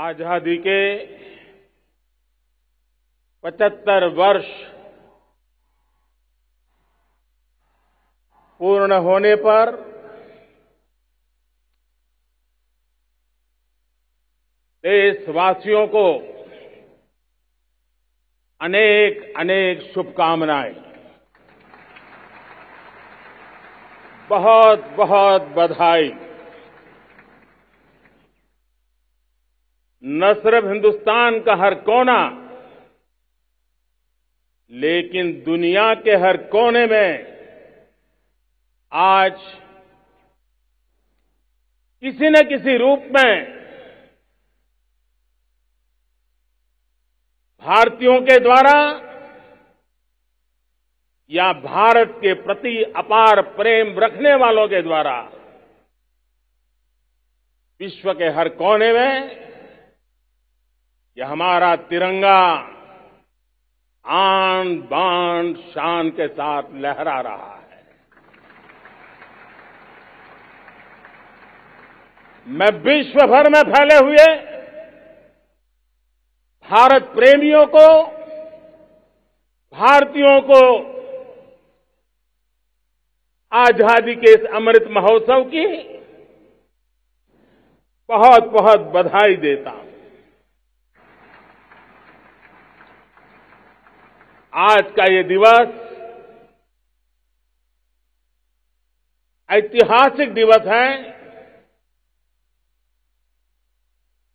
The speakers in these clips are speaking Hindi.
आजादी के 75 वर्ष पूर्ण होने पर देशवासियों को अनेक अनेक शुभकामनाएं, बहुत बहुत बधाई। न सिर्फ हिंदुस्तान का हर कोना, लेकिन दुनिया के हर कोने में आज किसी न किसी रूप में भारतीयों के द्वारा या भारत के प्रति अपार प्रेम रखने वालों के द्वारा विश्व के हर कोने में यह हमारा तिरंगा आन बान शान के साथ लहरा रहा है। मैं विश्व भर में फैले हुए भारत प्रेमियों को, भारतीयों को आजादी के इस अमृत महोत्सव की बहुत बहुत बधाई देता हूं। आज का ये दिवस ऐतिहासिक दिवस है।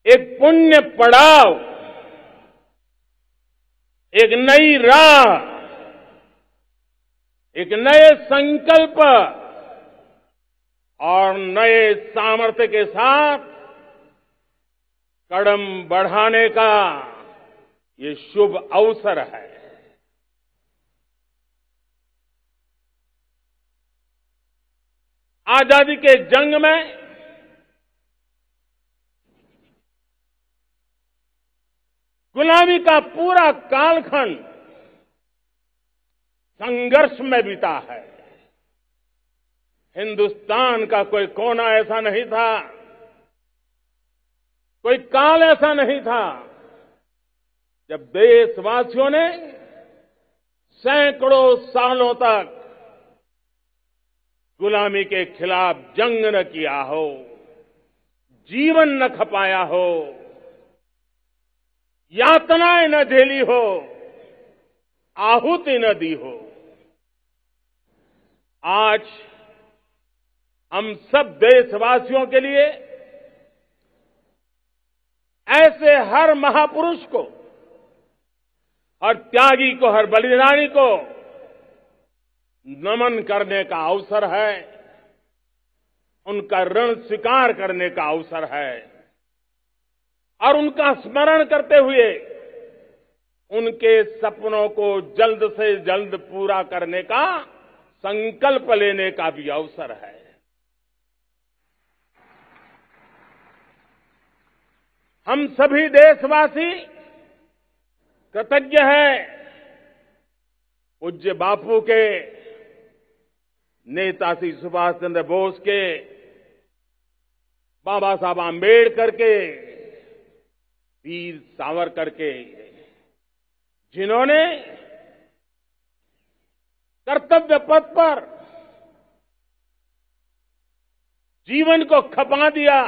एक पुण्य पड़ाव, एक नई राह, एक नए संकल्प और नए सामर्थ्य के साथ कदम बढ़ाने का ये शुभ अवसर है। आजादी के जंग में गुलामी का पूरा कालखंड संघर्ष में बीता है। हिंदुस्तान का कोई कोना ऐसा नहीं था, कोई काल ऐसा नहीं था जब देशवासियों ने सैकड़ों सालों तक गुलामी के खिलाफ जंग न किया हो, जीवन न खपाया हो, यातनाएं न झेली हो, आहुति न दी हो। आज हम सब देशवासियों के लिए ऐसे हर महापुरुष को, हर त्यागी को, हर बलिदानी को नमन करने का अवसर है, उनका ऋण स्वीकार करने का अवसर है और उनका स्मरण करते हुए उनके सपनों को जल्द से जल्द पूरा करने का संकल्प लेने का भी अवसर है। हम सभी देशवासी कृतज्ञ हैं पूज्य बापू के, नेताजी सुभाष चंद्र बोस के, बाबा साहब आंबेडकर के, वीर सावरकर के, जिन्होंने कर्तव्य पथ पर जीवन को खपा दिया।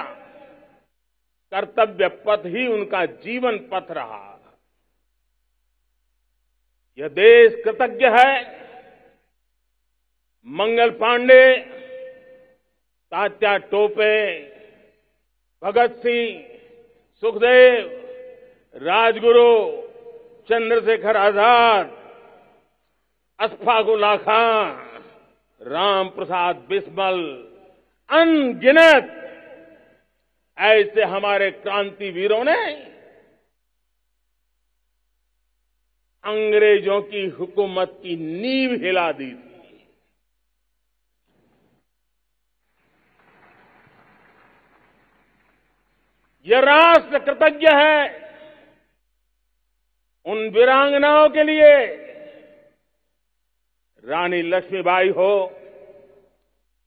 कर्तव्य पथ ही उनका जीवन पथ रहा। यह देश कृतज्ञ है मंगल पांडे, तात्या टोपे, भगत सिंह, सुखदेव, राजगुरु, चंद्रशेखर आजाद, अशफाक उल्लाह खां, राम प्रसाद बिस्मिल, अनगिनत ऐसे हमारे क्रांतिवीरों ने अंग्रेजों की हुकूमत की नींव हिला दी थी। यह राष्ट्र कृतज्ञ है उन वीरांगनाओं के लिए, रानी लक्ष्मीबाई हो,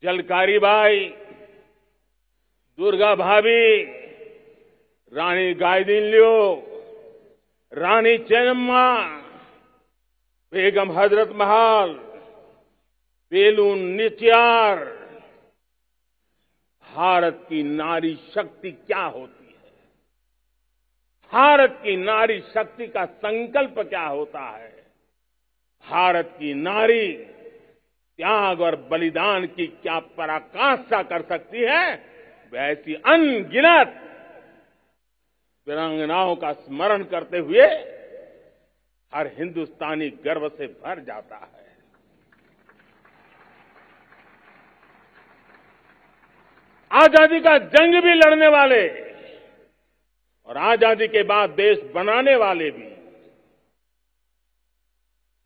झलकारी बाई, दुर्गा भाभी, रानी गाइदिन्ल्यो, रानी चेन्नम्मा, बेगम हजरत महल, बेलून निचियार। भारत की नारी शक्ति क्या होती है, भारत की नारी शक्ति का संकल्प क्या होता है, भारत की नारी त्याग और बलिदान की क्या पराकाष्ठा कर सकती है, वैसी अनगिनत वीरांगनाओं का स्मरण करते हुए हर हिंदुस्तानी गर्व से भर जाता है। आजादी का जंग भी लड़ने वाले और आजादी के बाद देश बनाने वाले भी,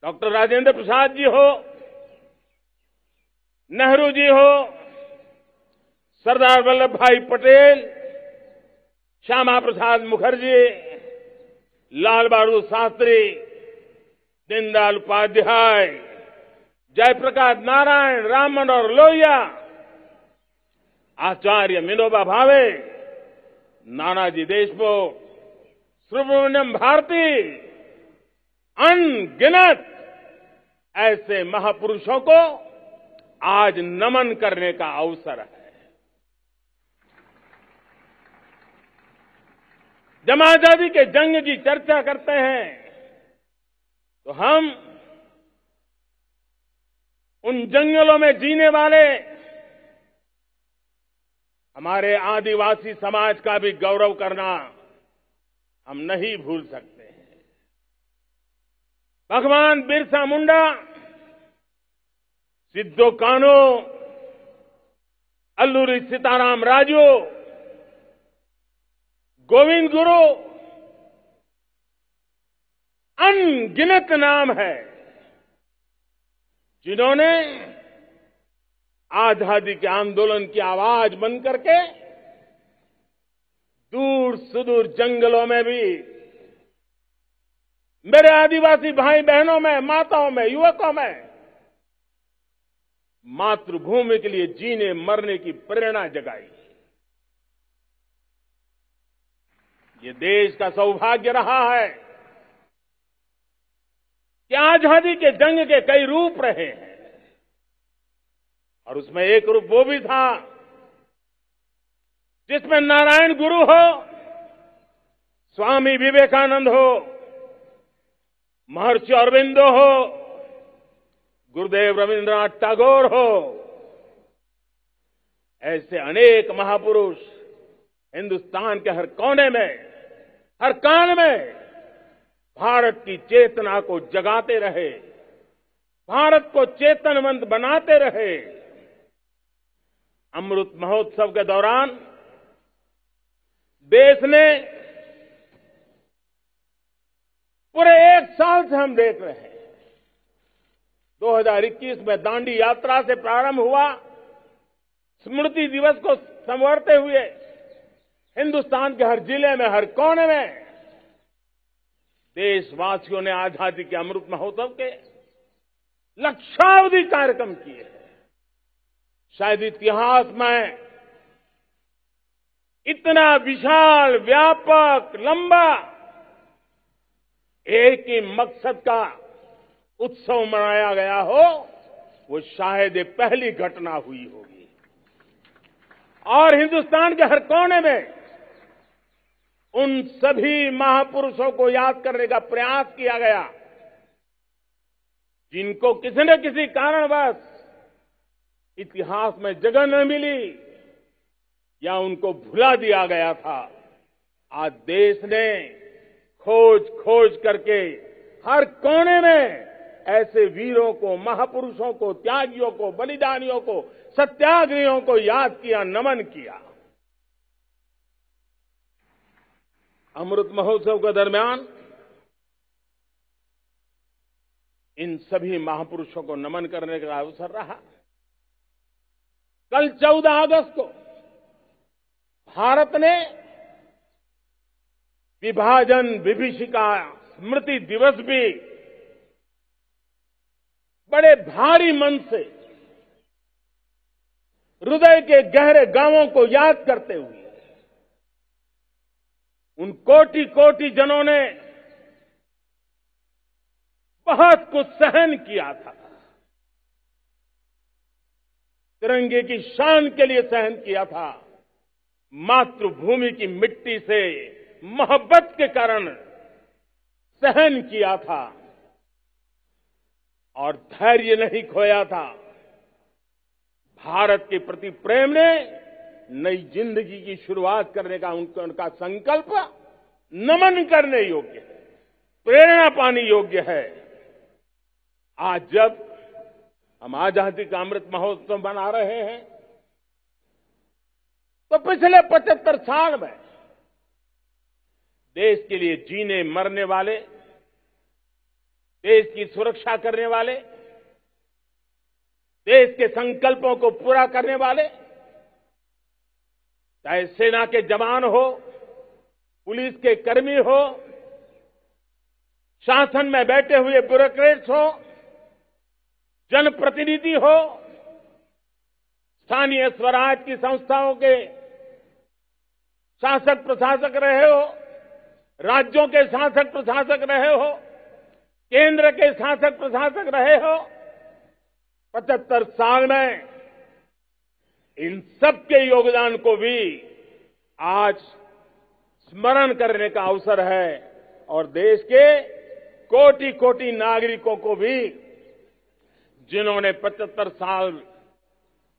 डॉक्टर राजेंद्र प्रसाद जी हो, नेहरू जी हो, सरदार वल्लभ भाई पटेल, श्यामा प्रसाद मुखर्जी, लाल बहादुर शास्त्री, दीनदयाल उपाध्याय, जयप्रकाश नारायण, राम मनोहर लोहिया, आचार्य विनोबा भावे, नानाजी देशमुख, सुब्रमण्यम भारती, अनगिनत ऐसे महापुरुषों को आज नमन करने का अवसर है। जब आजादी के जंग की चर्चा करते हैं तो हम उन जंगलों में जीने वाले हमारे आदिवासी समाज का भी गौरव करना हम नहीं भूल सकते हैं। भगवान बिरसा मुंडा, सिद्धो कान्हू, अल्लूरी सीताराम राजू, गोविंद गुरु, अनगिनत नाम है जिन्होंने आजादी के आंदोलन की आवाज बन करके दूर सुदूर जंगलों में भी मेरे आदिवासी भाई बहनों में, माताओं में, युवकों में मातृभूमि के लिए जीने मरने की प्रेरणा जगाई। ये देश का सौभाग्य रहा है कि आजादी के जंग के कई रूप रहे हैं और उसमें एक रूप वो भी था जिसमें नारायण गुरु हो, स्वामी विवेकानंद हो, महर्षि अरविंदो हो, गुरुदेव रविंद्रनाथ टैगोर हो, ऐसे अनेक महापुरुष हिंदुस्तान के हर कोने में, हर कान में भारत की चेतना को जगाते रहे, भारत को चेतनवंत बनाते रहे। अमृत महोत्सव के दौरान देश ने पूरे एक साल से हम देख रहे हैं, 2021 में दांडी यात्रा से प्रारंभ हुआ, स्मृति दिवस को संवारते हुए हिंदुस्तान के हर जिले में, हर कोने में देशवासियों ने आजादी के अमृत महोत्सव के लक्षावधि कार्यक्रम किए हैं। शायद इतिहास में इतना विशाल, व्यापक, लंबा एक ही मकसद का उत्सव मनाया गया हो, वो शायद ये पहली घटना हुई होगी। और हिंदुस्तान के हर कोने में उन सभी महापुरुषों को याद करने का प्रयास किया गया जिनको किसी न किसी कारणवश इतिहास में जगह न मिली या उनको भुला दिया गया था। आज देश ने खोज करके हर कोने में ऐसे वीरों को, महापुरुषों को, त्यागियों को, बलिदानियों को, सत्याग्रहियों को याद किया, नमन किया। अमृत महोत्सव के दरमियान इन सभी महापुरुषों को नमन करने का अवसर रहा। कल 14 अगस्त को भारत ने विभाजन विभीषिका स्मृति दिवस भी बड़े भारी मन से हृदय के गहरे गांवों को याद करते हुए उन कोटि कोटि जनों ने बहुत कुछ सहन किया था। तिरंगे की शान के लिए सहन किया था। मातृभूमि की मिट्टी से मोहब्बत के कारण सहन किया था और धैर्य नहीं खोया था। भारत के प्रति प्रेम ने नई जिंदगी की शुरुआत करने का उनका संकल्प नमन करने योग्य है, प्रेरणा पाने योग्य है। आज जब हम आजादी का अमृत महोत्सव मना रहे हैं तो पिछले 75 साल में देश के लिए जीने मरने वाले, देश की सुरक्षा करने वाले, देश के संकल्पों को पूरा करने वाले, चाहे सेना के जवान हो, पुलिस के कर्मी हो, शासन में बैठे हुए ब्यूरोक्रेट्स हो, जनप्रतिनिधि हो, स्थानीय स्वराज की संस्थाओं के शासक प्रशासक रहे हो, राज्यों के शासक प्रशासक रहे हो, केंद्र के शासक प्रशासक रहे हो, 75 साल में इन सबके योगदान को भी आज स्मरण करने का अवसर है और देश के कोटि कोटि नागरिकों को भी जिन्होंने 75 साल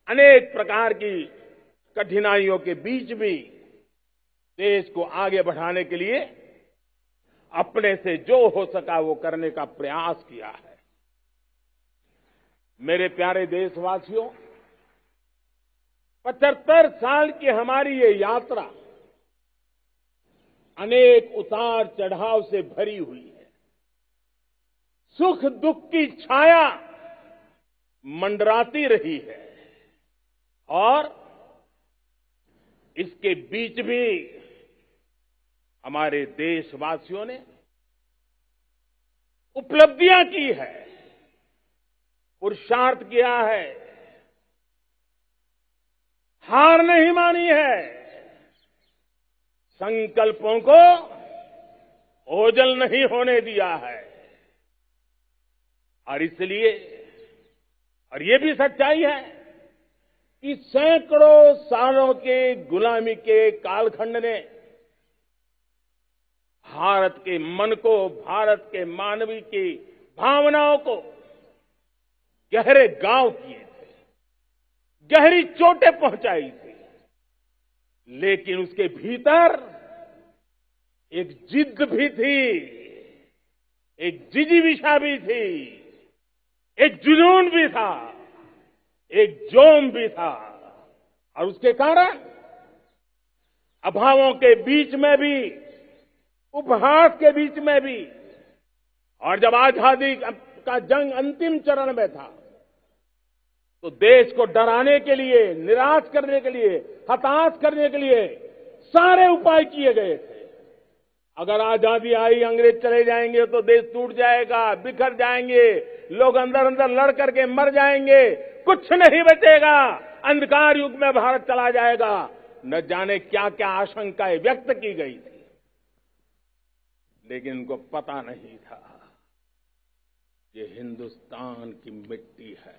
अनेक प्रकार की कठिनाइयों के बीच भी देश को आगे बढ़ाने के लिए अपने से जो हो सका वो करने का प्रयास किया है। मेरे प्यारे देशवासियों, 75 साल की हमारी ये यात्रा अनेक उतार चढ़ाव से भरी हुई है। सुख दुख की छाया मंडराती रही है और इसके बीच भी हमारे देशवासियों ने उपलब्धियां की है, पुरुषार्थ किया है, हार नहीं मानी है, संकल्पों को ओझल नहीं होने दिया है। और इसलिए, और ये भी सच्चाई है कि सैकड़ों सालों के गुलामी के कालखंड ने भारत के मन को, भारत के मानवीय की भावनाओं को गहरे घाव किए थे, गहरी चोटें पहुंचाई थी, लेकिन उसके भीतर एक जिद भी थी, एक जिजीविषा भी थी, एक जुनून भी था, एक जोम भी था। और उसके कारण अभावों के बीच में भी, उपहास के बीच में भी, और जब आजादी का जंग अंतिम चरण में था तो देश को डराने के लिए, निराश करने के लिए, हताश करने के लिए सारे उपाय किए गए थे। अगर आजादी आई, अंग्रेज चले जाएंगे तो देश टूट जाएगा, बिखर जाएंगे, लोग अंदर अंदर लड़ करके मर जाएंगे, कुछ नहीं बचेगा, अंधकार युग में भारत चला जाएगा। न जाने क्या क्या आशंकाएं व्यक्त की गई थी, लेकिन उनको पता नहीं था ये हिंदुस्तान की मिट्टी है।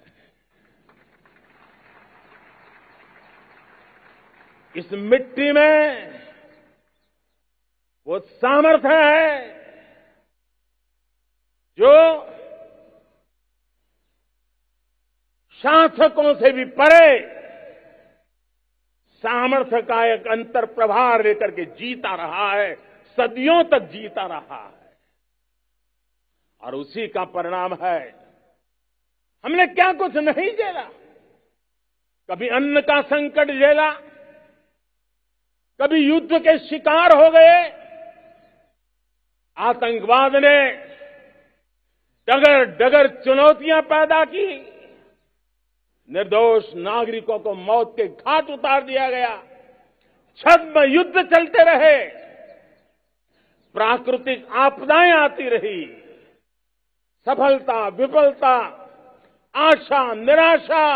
इस मिट्टी में वो सामर्थ्य है जो शासकों से भी परे सामर्थ्य का एक अंतर प्रभार लेकर के जीता रहा है, सदियों तक जीता रहा है। और उसी का परिणाम है, हमने क्या कुछ नहीं झेला। कभी अन्न का संकट झेला, कभी युद्ध के शिकार हो गए, आतंकवाद ने डगर डगर चुनौतियां पैदा की, निर्दोष नागरिकों को मौत के घाट उतार दिया गया, छद्म युद्ध चलते रहे, प्राकृतिक आपदाएं आती रही, सफलता विफलता, आशा निराशा,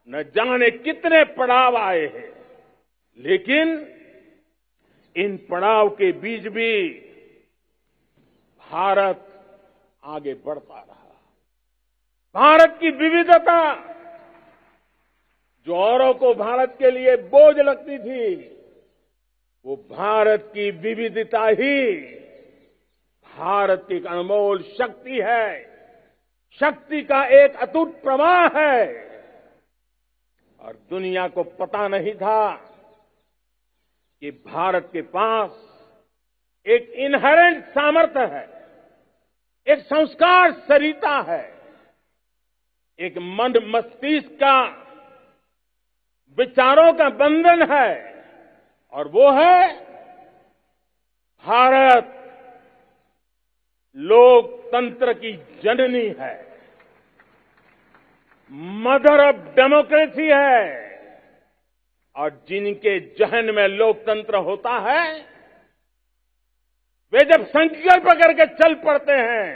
न जाने कितने पड़ाव आए हैं, लेकिन इन पड़ाव के बीच भी भारत आगे बढ़ता रहा। भारत की विविधता, जो औरों को भारत के लिए बोझ लगती थी, वो भारत की विविधता ही भारत की एक अनमोल शक्ति है, शक्ति का एक अटूट प्रवाह है। और दुनिया को पता नहीं था कि भारत के पास एक इनहेरेंट सामर्थ्य है, एक संस्कार सरिता है, एक मन मस्तिष्क का विचारों का बंधन है, और वो है भारत लोकतंत्र की जननी है, मदर ऑफ डेमोक्रेसी है। और जिनके जहन में लोकतंत्र होता है, वे जब संकल्प करके चल पड़ते हैं,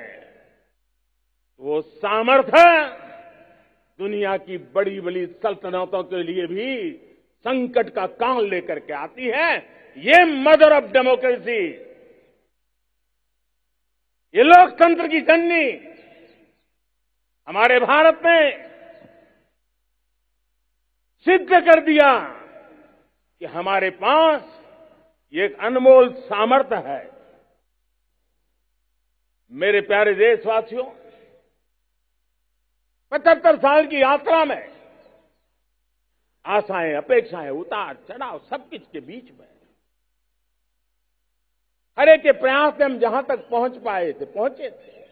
वो सामर्थ्य दुनिया की बड़ी बड़ी सल्तनतों के लिए भी संकट का काल लेकर के आती है। ये मदर ऑफ डेमोक्रेसी, ये लोकतंत्र की जननी हमारे भारत ने सिद्ध कर दिया कि हमारे पास ये एक अनमोल सामर्थ्य है। मेरे प्यारे देशवासियों, 75 साल की यात्रा में आशाएं, अपेक्षाएं, उतार चढ़ाव, सब कुछ के बीच में हर एक के प्रयास से हम जहां तक पहुंच पाए थे, पहुंचे थे।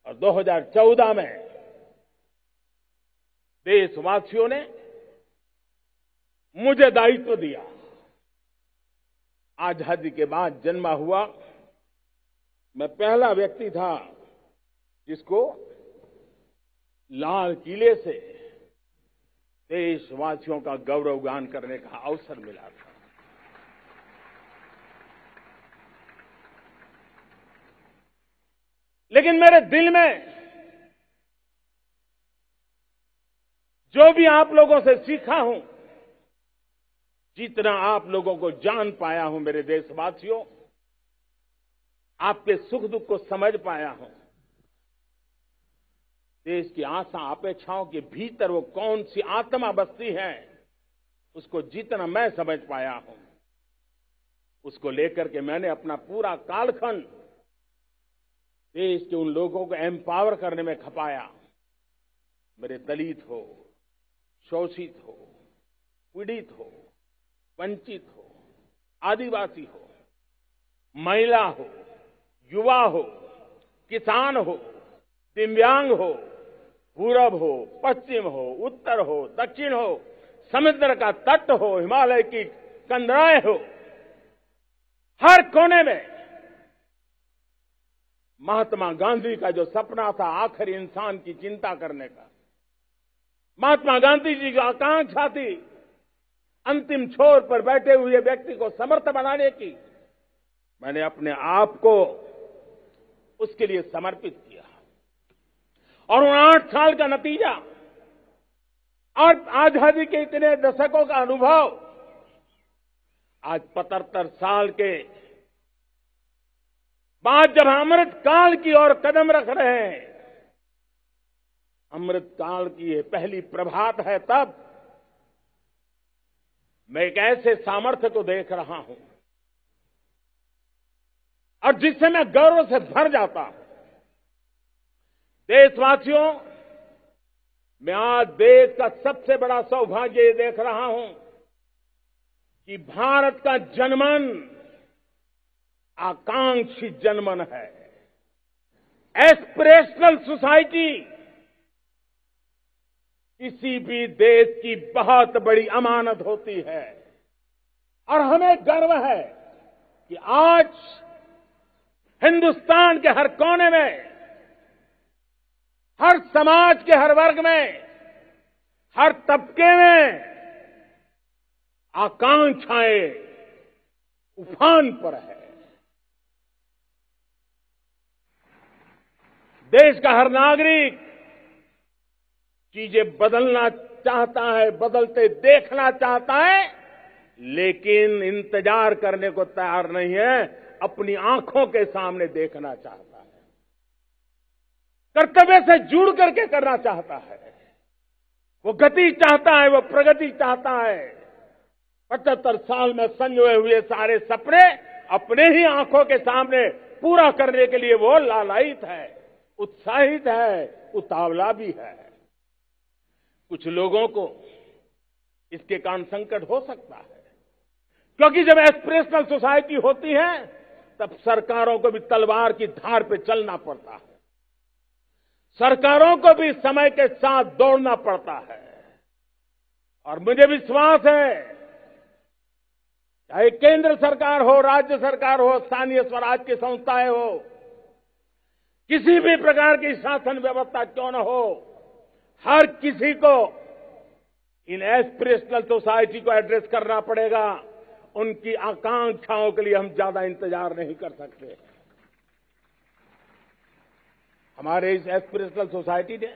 और 2014 में देशवासियों ने मुझे दायित्व दिया। आजादी के बाद जन्मा हुआ मैं पहला व्यक्ति था जिसको लाल किले से देशवासियों का गौरवगान करने का अवसर मिला था। लेकिन मेरे दिल में जो भी आप लोगों से सीखा हूं, जितना आप लोगों को जान पाया हूं मेरे देशवासियों, आपके सुख दुख को समझ पाया हूं, देश की आशा अपेक्षाओं के भीतर वो कौन सी आत्मा बसती है, उसको जितना मैं समझ पाया हूं, उसको लेकर के मैंने अपना पूरा कालखंड देश के उन लोगों को एम्पावर करने में खपाया। मेरे दलित हो, शोषित हो, पीड़ित हो, वंचित हो, आदिवासी हो, महिला हो, युवा हो, किसान हो, दिव्यांग हो, पूरब हो, पश्चिम हो, उत्तर हो, दक्षिण हो, समुद्र का तट हो, हिमालय की कंदराएं हो, हर कोने में महात्मा गांधी का जो सपना था आखिरी इंसान की चिंता करने का, महात्मा गांधी जी की आकांक्षा थी अंतिम छोर पर बैठे हुए व्यक्ति को समर्थ बनाने की, मैंने अपने आप को उसके लिए समर्पित किया। और उन 8 साल का नतीजा और आजादी के इतने दशकों का अनुभव आज 75 साल के बाद जब अमृत काल की ओर कदम रख रहे हैं, अमृत काल की ये पहली प्रभात है, तब मैं एक ऐसे सामर्थ्य को देख रहा हूं और जिससे मैं गौरव से भर जाता हूं। देशवासियों, मैं आज देश का सबसे बड़ा सौभाग्य ये देख रहा हूं कि भारत का जनमन आकांक्षी जनमन है, एस्पिरेशनल सोसाइटी किसी भी देश की बहुत बड़ी अमानत होती है। और हमें गर्व है कि आज हिंदुस्तान के हर कोने में, हर समाज के हर वर्ग में, हर तबके में आकांक्षाएं उफान पर है। देश का हर नागरिक चीजें बदलना चाहता है, बदलते देखना चाहता है, लेकिन इंतजार करने को तैयार नहीं है, अपनी आंखों के सामने देखना चाहता है, कर्तव्य से जुड़ करके करना चाहता है, वो गति चाहता है, वो प्रगति चाहता है। 75 साल में संजोए हुए सारे सपने अपने ही आंखों के सामने पूरा करने के लिए वो लालायित है, उत्साहित है, उतावला भी है। कुछ लोगों को इसके कारण संकट हो सकता है, क्योंकि जब एस्पिरेशनल सोसाइटी होती है तब सरकारों को भी तलवार की धार पे चलना पड़ता है, सरकारों को भी समय के साथ दौड़ना पड़ता है। और मुझे विश्वास है, चाहे केंद्र सरकार हो, राज्य सरकार हो, स्थानीय स्वराज की संस्थाएं हो, किसी भी प्रकार की शासन व्यवस्था क्यों न हो, हर किसी को इन एस्पिरेशनल सोसाइटी को एड्रेस करना पड़ेगा। उनकी आकांक्षाओं के लिए हम ज्यादा इंतजार नहीं कर सकते। हमारे इस एस्पिरेशनल सोसाइटी ने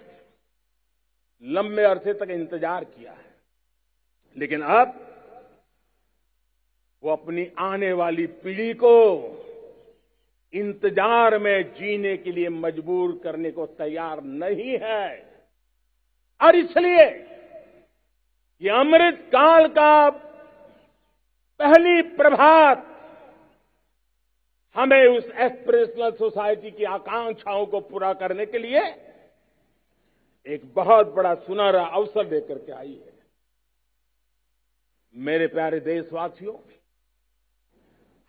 लंबे अरसे तक इंतजार किया है, लेकिन अब वो अपनी आने वाली पीढ़ी को इंतजार में जीने के लिए मजबूर करने को तैयार नहीं है। और इसलिए ये अमृत काल का पहली प्रभात हमें उस एस्पिरेशनल सोसाइटी की आकांक्षाओं को पूरा करने के लिए एक बहुत बड़ा सुनहरा अवसर देकर के आई है। मेरे प्यारे देशवासियों,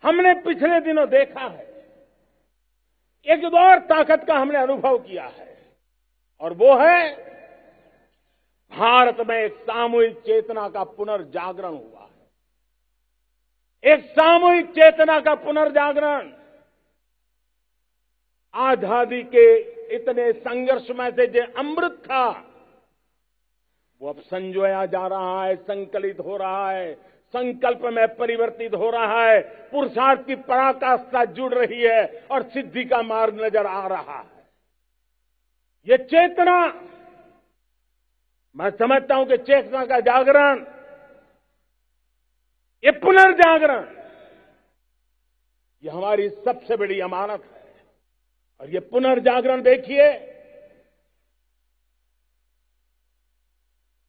हमने पिछले दिनों देखा है, एक और ताकत का हमने अनुभव किया है, और वो है भारत में एक सामूहिक चेतना का पुनर्जागरण हुआ है। एक सामूहिक चेतना का पुनर्जागरण। आजादी के इतने संघर्ष में से जो अमृत था वो अब संजोया जा रहा है, संकलित हो रहा है, संकल्प में परिवर्तित हो रहा है, पुरुषार्थ की पराकाष्ठा जुड़ रही है और सिद्धि का मार्ग नजर आ रहा है। ये चेतना, मैं समझता हूं कि चेतना का जागरण, ये पुनर्जागरण, ये हमारी सबसे बड़ी अमानत है। और ये पुनर्जागरण देखिए,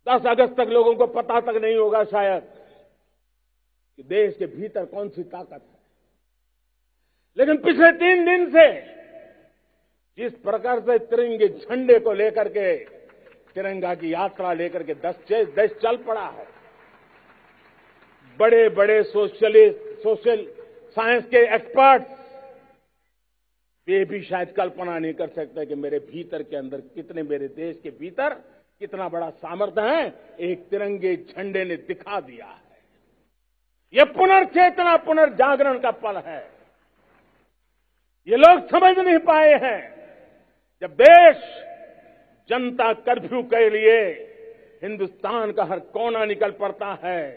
10 अगस्त तक लोगों को पता तक नहीं होगा शायद कि देश के भीतर कौन सी ताकत है, लेकिन पिछले 3 दिन से जिस प्रकार से तिरंगे झंडे को लेकर के, तिरंगा की यात्रा लेकर के देश चल पड़ा है। बड़े बड़े सोशल साइंस के एक्सपर्ट्स वे भी शायद कल्पना नहीं कर सकते कि मेरे भीतर के अंदर कितने, मेरे देश के भीतर कितना बड़ा सामर्थ्य है, एक तिरंगे झंडे ने दिखा दिया है। यह पुनर्चेतना, पुनर्जागरण का पल है। ये लोग समझ नहीं पाए हैं। जब देश जनता कर्फ्यू के लिए हिंदुस्तान का हर कोना निकल पड़ता है,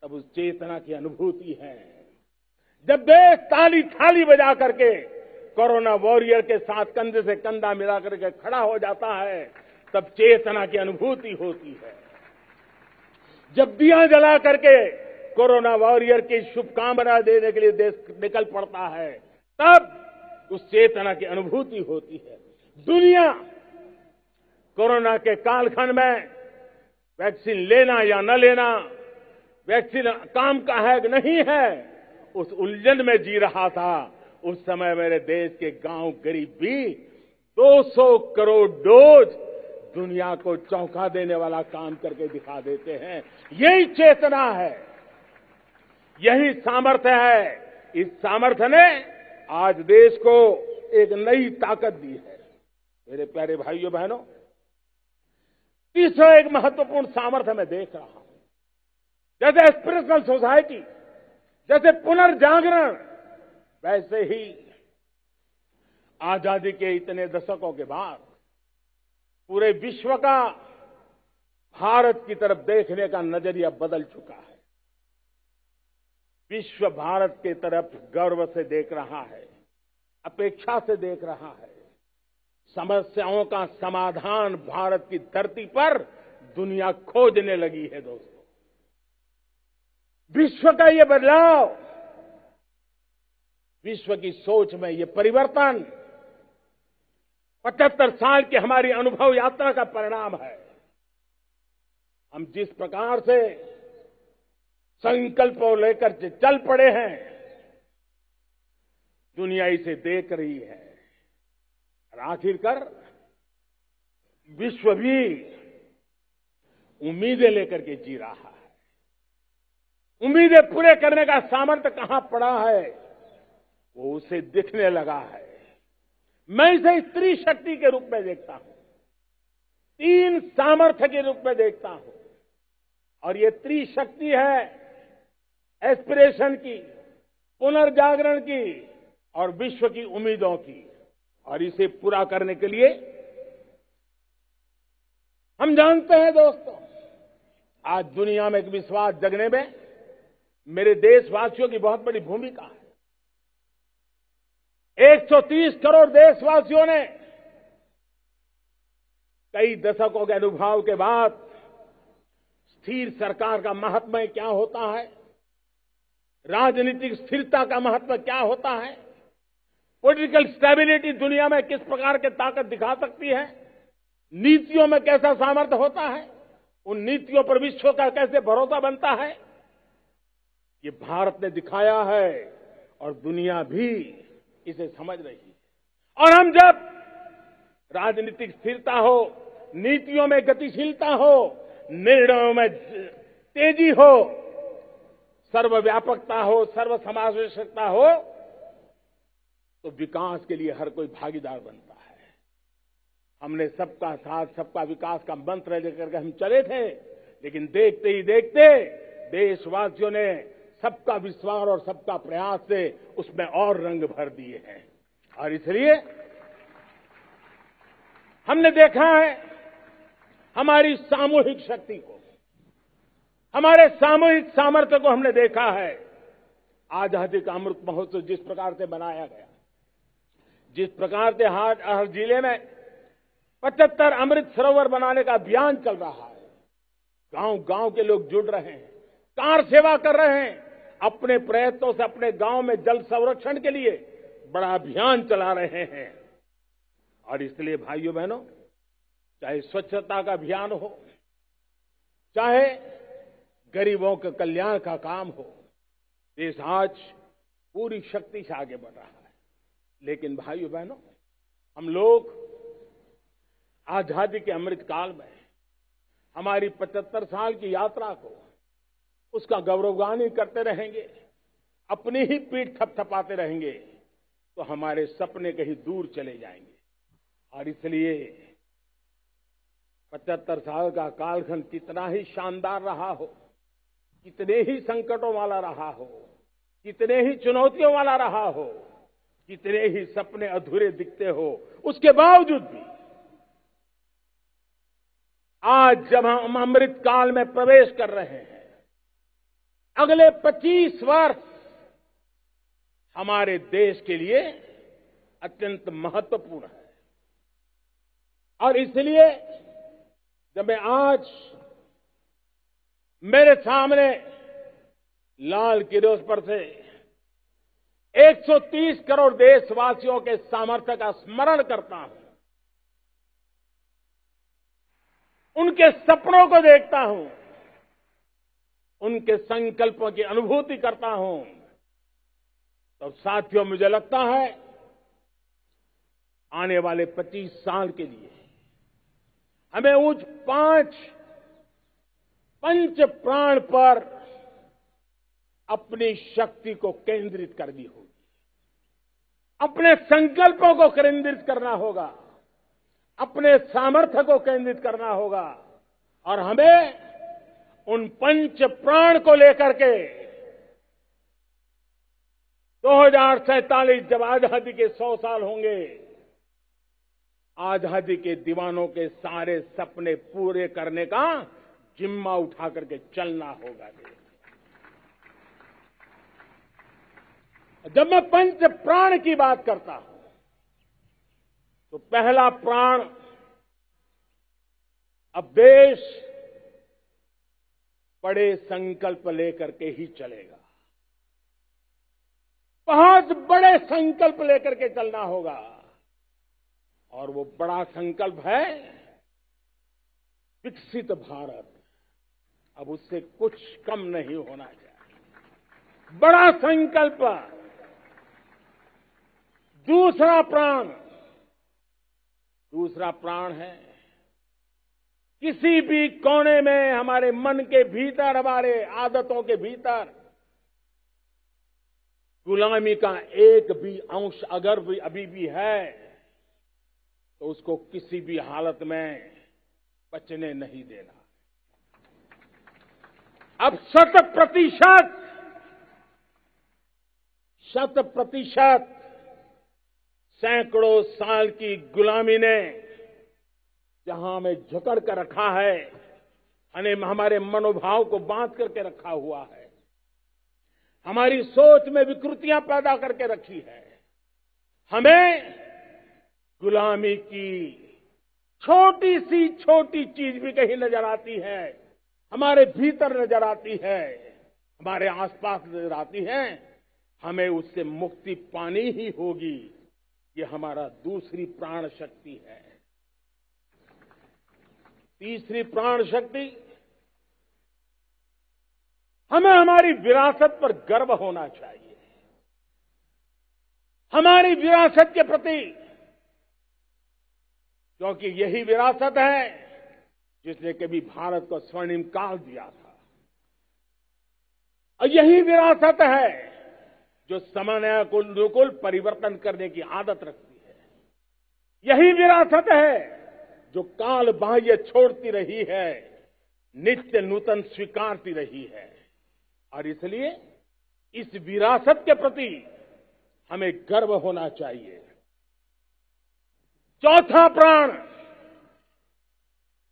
तब उस चेतना की अनुभूति है। जब देश ताली थाली बजा करके कोरोना वॉरियर के साथ कंधे से कंधा मिला करके खड़ा हो जाता है, तब चेतना की अनुभूति होती है। जब दिया जला करके कोरोना वॉरियर की शुभकामना देने के लिए देश निकल पड़ता है, तब उस चेतना की अनुभूति होती है। दुनिया कोरोना के कालखंड में वैक्सीन लेना या न लेना, वैक्सीन काम का है कि नहीं है, उस उलझन में जी रहा था। उस समय मेरे देश के गांव गरीब भी 200 करोड़ डोज दुनिया को चौंका देने वाला काम करके दिखा देते हैं। यही चेतना है, यही सामर्थ्य है। इस सामर्थ्य ने आज देश को एक नई ताकत दी है। मेरे प्यारे भाइयों बहनों, तीसरा एक महत्वपूर्ण सामर्थ्य मैं देख रहा हूं, जैसे एस्पिरेशनल सोसाइटी, जैसे पुनर्जागरण, वैसे ही आजादी के इतने दशकों के बाद पूरे विश्व का भारत की तरफ देखने का नजरिया बदल चुका है। विश्व भारत की तरफ गर्व से देख रहा है, अपेक्षा से देख रहा है। समस्याओं का समाधान भारत की धरती पर दुनिया खोजने लगी है। दोस्तों, विश्व का ये बदलाव, विश्व की सोच में ये परिवर्तन 75 साल की हमारी अनुभव यात्रा का परिणाम है। हम जिस प्रकार से संकल्पों लेकर चल पड़े हैं, दुनिया इसे देख रही है और आखिरकार विश्व भी उम्मीदें लेकर के जी रहा है। उम्मीदें पूरे करने का सामर्थ्य कहां पड़ा है, वो उसे दिखने लगा है। मैं इसे स्त्री शक्ति के रूप में देखता हूं, 3 सामर्थ्य के रूप में देखता हूं। और ये त्रिशक्ति है एस्पिरेशन की, पुनर्जागरण की और विश्व की उम्मीदों की। और इसे पूरा करने के लिए हम जानते हैं दोस्तों, आज दुनिया में एक विश्वास जगने में मेरे देशवासियों की बहुत बड़ी भूमिका है। 130 करोड़ देशवासियों ने कई दशकों के अनुभव के बाद स्थिर सरकार का महत्व क्या होता है, राजनीतिक स्थिरता का महत्व क्या होता है, पॉलिटिकल स्टेबिलिटी दुनिया में किस प्रकार की ताकत दिखा सकती है, नीतियों में कैसा सामर्थ्य होता है, उन नीतियों पर विश्व का कैसे भरोसा बनता है, ये भारत ने दिखाया है और दुनिया भी इसे समझ रही है। और हम जब राजनीतिक स्थिरता हो, नीतियों में गतिशीलता हो, निर्णयों में तेजी हो, सर्वव्यापकता हो, सर्वसमावेशकता हो, तो विकास के लिए हर कोई भागीदार बनता है। हमने सबका साथ सबका विकास का मंत्र लेकर के हम चले थे, लेकिन देखते ही देखते देशवासियों ने सबका विश्वास और सबका प्रयास से उसमें और रंग भर दिए हैं। और इसलिए हमने देखा है हमारी सामूहिक शक्ति को, हमारे सामूहिक सामर्थ्य को हमने देखा है। आजादी का अमृत महोत्सव जिस प्रकार से मनाया गया, जिस प्रकार से हर जिले में 75 अमृत सरोवर बनाने का अभियान चल रहा है, गांव गांव के लोग जुड़ रहे हैं, कार सेवा कर रहे हैं, अपने प्रयत्नों से अपने गांव में जल संरक्षण के लिए बड़ा अभियान चला रहे हैं। और इसलिए भाइयों बहनों, चाहे स्वच्छता का अभियान हो, चाहे गरीबों के कल्याण का काम हो, देश आज पूरी शक्ति से आगे बढ़ रहा है। लेकिन भाइयों बहनों, हम लोग आजादी के अमृत काल में हमारी 75 साल की यात्रा को उसका गौरवगान करते रहेंगे, अपनी ही पीठ थपथपाते रहेंगे, तो हमारे सपने कहीं दूर चले जाएंगे। और इसलिए 75 साल का कालखंड कितना ही शानदार रहा हो, कितने ही संकटों वाला रहा हो, कितने ही चुनौतियों वाला रहा हो, कितने ही सपने अधूरे दिखते हो, उसके बावजूद भी आज जब हम अमृत काल में प्रवेश कर रहे हैं, अगले 25 वर्ष हमारे देश के लिए अत्यंत महत्वपूर्ण है। और इसलिए जब मैं आज मेरे सामने लाल किले पर से 130 करोड़ देशवासियों के सामर्थ्य का स्मरण करता हूं, उनके सपनों को देखता हूं, उनके संकल्पों की अनुभूति करता हूं, तो साथियों मुझे लगता है आने वाले 25 साल के लिए हमें उस 5 पंच प्राण पर अपनी शक्ति को केंद्रित करनी होगी, अपने संकल्पों को केंद्रित करना होगा, अपने सामर्थ्य को केंद्रित करना होगा। और हमें उन पंच प्राण को लेकर के 2047 जब आजादी के 100 साल होंगे, आजादी के दीवानों के सारे सपने पूरे करने का जिम्मा उठा करके चलना होगा। जब मैं पंच प्राण की बात करता हूं, तो पहला प्राण, अब देश बड़े संकल्प लेकर के ही चलेगा। बहुत बड़े संकल्प लेकर के चलना होगा और वो बड़ा संकल्प है विकसित भारत। अब उससे कुछ कम नहीं होना चाहिए। बड़ा संकल्प। दूसरा प्राण है किसी भी कोने में हमारे मन के भीतर, हमारे आदतों के भीतर गुलामी का एक भी अंश अगर भी अभी भी है तो उसको किसी भी हालत में बचने नहीं देना। अब 100% सैकड़ों साल की गुलामी ने जहां हमें जकड़ कर रखा है, हमारे मनोभाव को बांध करके रखा हुआ है, हमारी सोच में विकृतियां पैदा करके रखी है, हमें गुलामी की छोटी सी छोटी चीज भी कहीं नजर आती है, हमारे भीतर नजर आती है, हमारे आसपास नजर आती है, हमें उससे मुक्ति पानी ही होगी। ये हमारा दूसरी प्राण शक्ति है। तीसरी प्राण शक्ति, हमें हमारी विरासत पर गर्व होना चाहिए। हमारी विरासत के प्रति, क्योंकि यही विरासत है जिसने कभी भारत को स्वर्णिम काल दिया था, और यही विरासत है जो समय को अनुकूल परिवर्तन करने की आदत रखती है। यही विरासत है जो काल बाह्य छोड़ती रही है, नित्य नूतन स्वीकारती रही है। और इसलिए इस विरासत के प्रति हमें गर्व होना चाहिए। चौथा प्राण,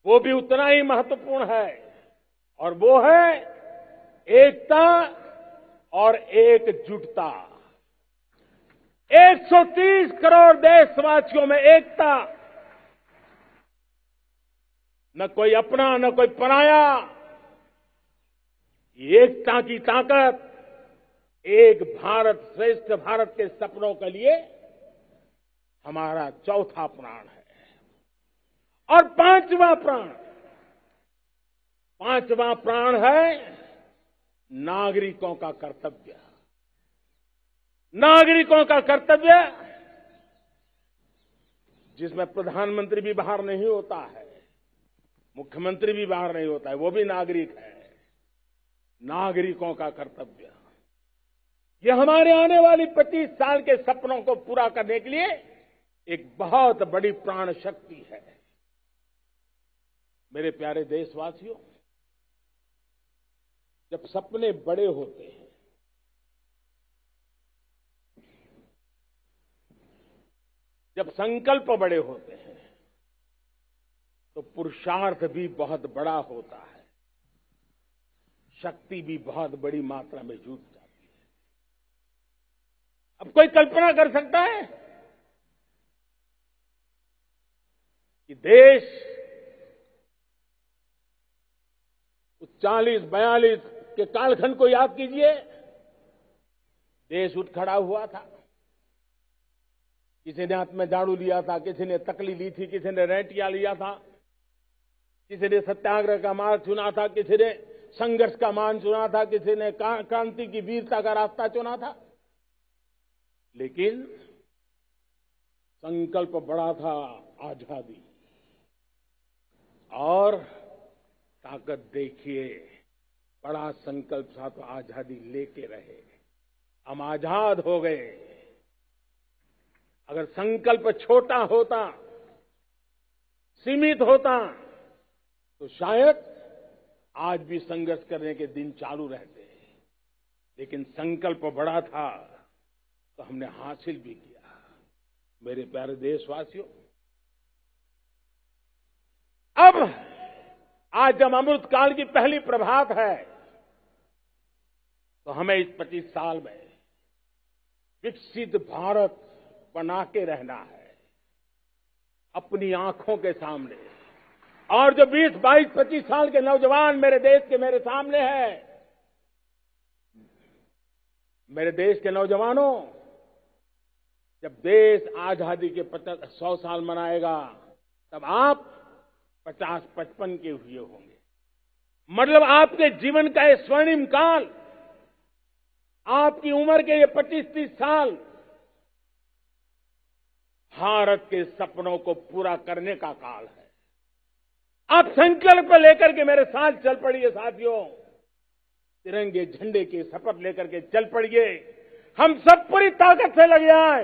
वो भी उतना ही महत्वपूर्ण है, और वो है एकता और एकजुटता। 130 करोड़ देशवासियों में एकता, न कोई अपना न कोई पराया। एकता की ताकत एक भारत श्रेष्ठ भारत के सपनों के लिए हमारा चौथा प्राण है। और पांचवा प्राण है नागरिकों का कर्तव्य। नागरिकों का कर्तव्य जिसमें प्रधानमंत्री भी बाहर नहीं होता है, मुख्यमंत्री भी बाहर नहीं होता है, वो भी नागरिक है। नागरिकों का कर्तव्य, ये हमारे आने वाली 25 साल के सपनों को पूरा करने के लिए एक बहुत बड़ी प्राण शक्ति है। मेरे प्यारे देशवासियों, जब सपने बड़े होते हैं, जब संकल्प बड़े होते हैं, तो पुरुषार्थ भी बहुत बड़ा होता है, शक्ति भी बहुत बड़ी मात्रा में जुट जाती है। अब कोई कल्पना कर सकता है कि देश 40-42 के कालखंड को याद कीजिए। देश उठ खड़ा हुआ था, किसी ने हाथ में झाड़ू लिया था, किसी ने तकली ली थी, किसी ने रेंटिया लिया था, किसी ने सत्याग्रह का मार्ग चुना था, किसी ने संघर्ष का मान चुना था, किसी ने क्रांति की वीरता का रास्ता चुना था। लेकिन संकल्प बड़ा था आजादी, और ताकत देखिए, बड़ा संकल्प था तो आजादी लेके रहे। हम आजाद हो गए। अगर संकल्प छोटा होता, सीमित होता, तो शायद आज भी संघर्ष करने के दिन चालू रहते। लेकिन संकल्प बड़ा था तो हमने हासिल भी किया। मेरे प्यारे देशवासियों, अब आज जब अमृत काल की पहली प्रभात है, तो हमें इस 25 साल में विकसित भारत बना के रहना है। अपनी आंखों के सामने, और जो 20, 22, 25 साल के नौजवान मेरे देश के मेरे सामने हैं, मेरे देश के नौजवानों, जब देश आजादी के 100 साल मनाएगा तब आप 50-55 के हुए होंगे। मतलब आपके जीवन का ये स्वर्णिम काल, आपकी उम्र के ये 25-30 साल भारत के सपनों को पूरा करने का काल है। आप संकल्प लेकर के मेरे साथ चल पड़िए साथियों, तिरंगे झंडे की शपथ लेकर के चल पड़िए। हम सब पूरी ताकत से लगे आए।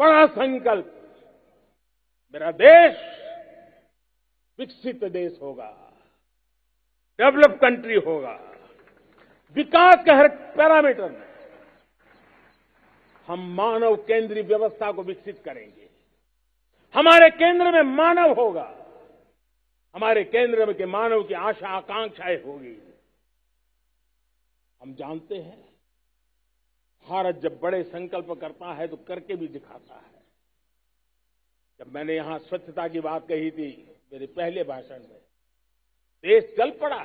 बड़ा संकल्प, मेरा देश विकसित देश होगा, डेवलप कंट्री होगा। विकास के हर पैरामीटर में हम मानव केंद्रीय व्यवस्था को विकसित करेंगे। हमारे केंद्र में मानव होगा, हमारे केंद्र में के मानव की आशा आकांक्षाएं होगी। हम जानते हैं भारत जब बड़े संकल्प करता है तो करके भी दिखाता है। जब मैंने यहां स्वच्छता की बात कही थी मेरे पहले भाषण में, देश चल पड़ा,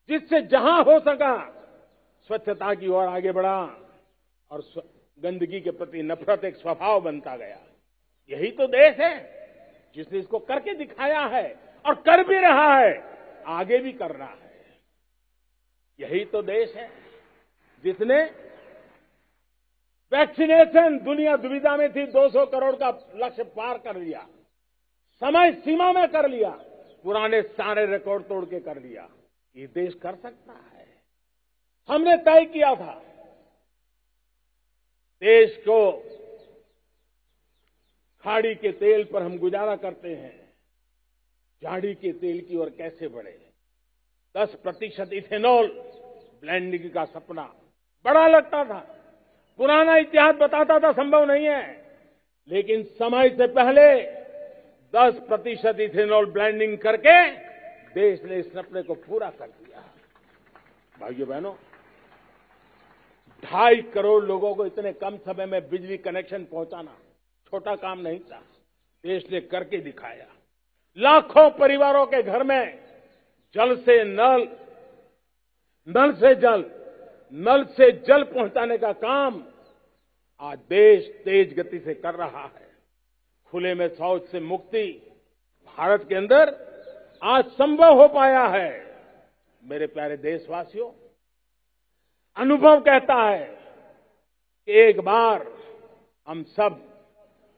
जिससे जहां हो सका स्वच्छता की ओर आगे बढ़ा और गंदगी के प्रति नफरत एक स्वभाव बनता गया। यही तो देश है जिसने इसको करके दिखाया है और कर भी रहा है, आगे भी कर रहा है। यही तो देश है जिसने वैक्सीनेशन, दुनिया दुविधा में थी, 200 करोड़ का लक्ष्य पार कर लिया, समय सीमा में कर लिया, पुराने सारे रिकॉर्ड तोड़ के कर लिया। ये देश कर सकता है। हमने तय किया था देश को खाड़ी के तेल पर हम गुजारा करते हैं, झाड़ी के तेल की ओर कैसे बढ़े। 10% इथेनॉल ब्लेंडिंग का सपना बड़ा लगता था, पुराना इतिहास बताता था संभव नहीं है, लेकिन समय से पहले 10% इथेनॉल ब्लेंडिंग करके देश ने इस सपने को पूरा कर दिया। भाइयों बहनों, 2.5 करोड़ लोगों को इतने कम समय में बिजली कनेक्शन पहुंचाना छोटा काम नहीं था, देश ने करके दिखाया। लाखों परिवारों के घर में जल से नल, नल से जल, नल से जल पहुंचाने का काम आज देश तेज गति से कर रहा है। खुले में शौच से मुक्ति भारत के अंदर आज संभव हो पाया है। मेरे प्यारे देशवासियों, अनुभव कहता है कि एक बार हम सब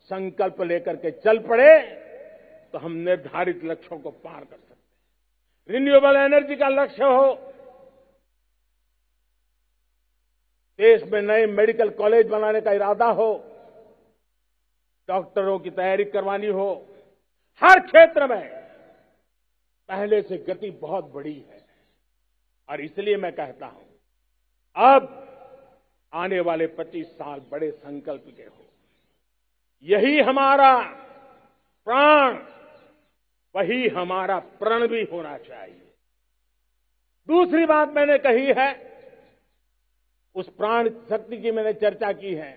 संकल्प लेकर के चल पड़े तो हम निर्धारित लक्ष्यों को पार कर सकते हैं। रिन्यूएबल एनर्जी का लक्ष्य हो, देश में नए मेडिकल कॉलेज बनाने का इरादा हो, डॉक्टरों की तैयारी करवानी हो, हर क्षेत्र में पहले से गति बहुत बड़ी है। और इसलिए मैं कहता हूं, अब आने वाले 25 साल बड़े संकल्प के हो। यही हमारा प्राण, वही हमारा प्रण भी होना चाहिए। दूसरी बात मैंने कही है, उस प्राण शक्ति की मैंने चर्चा की है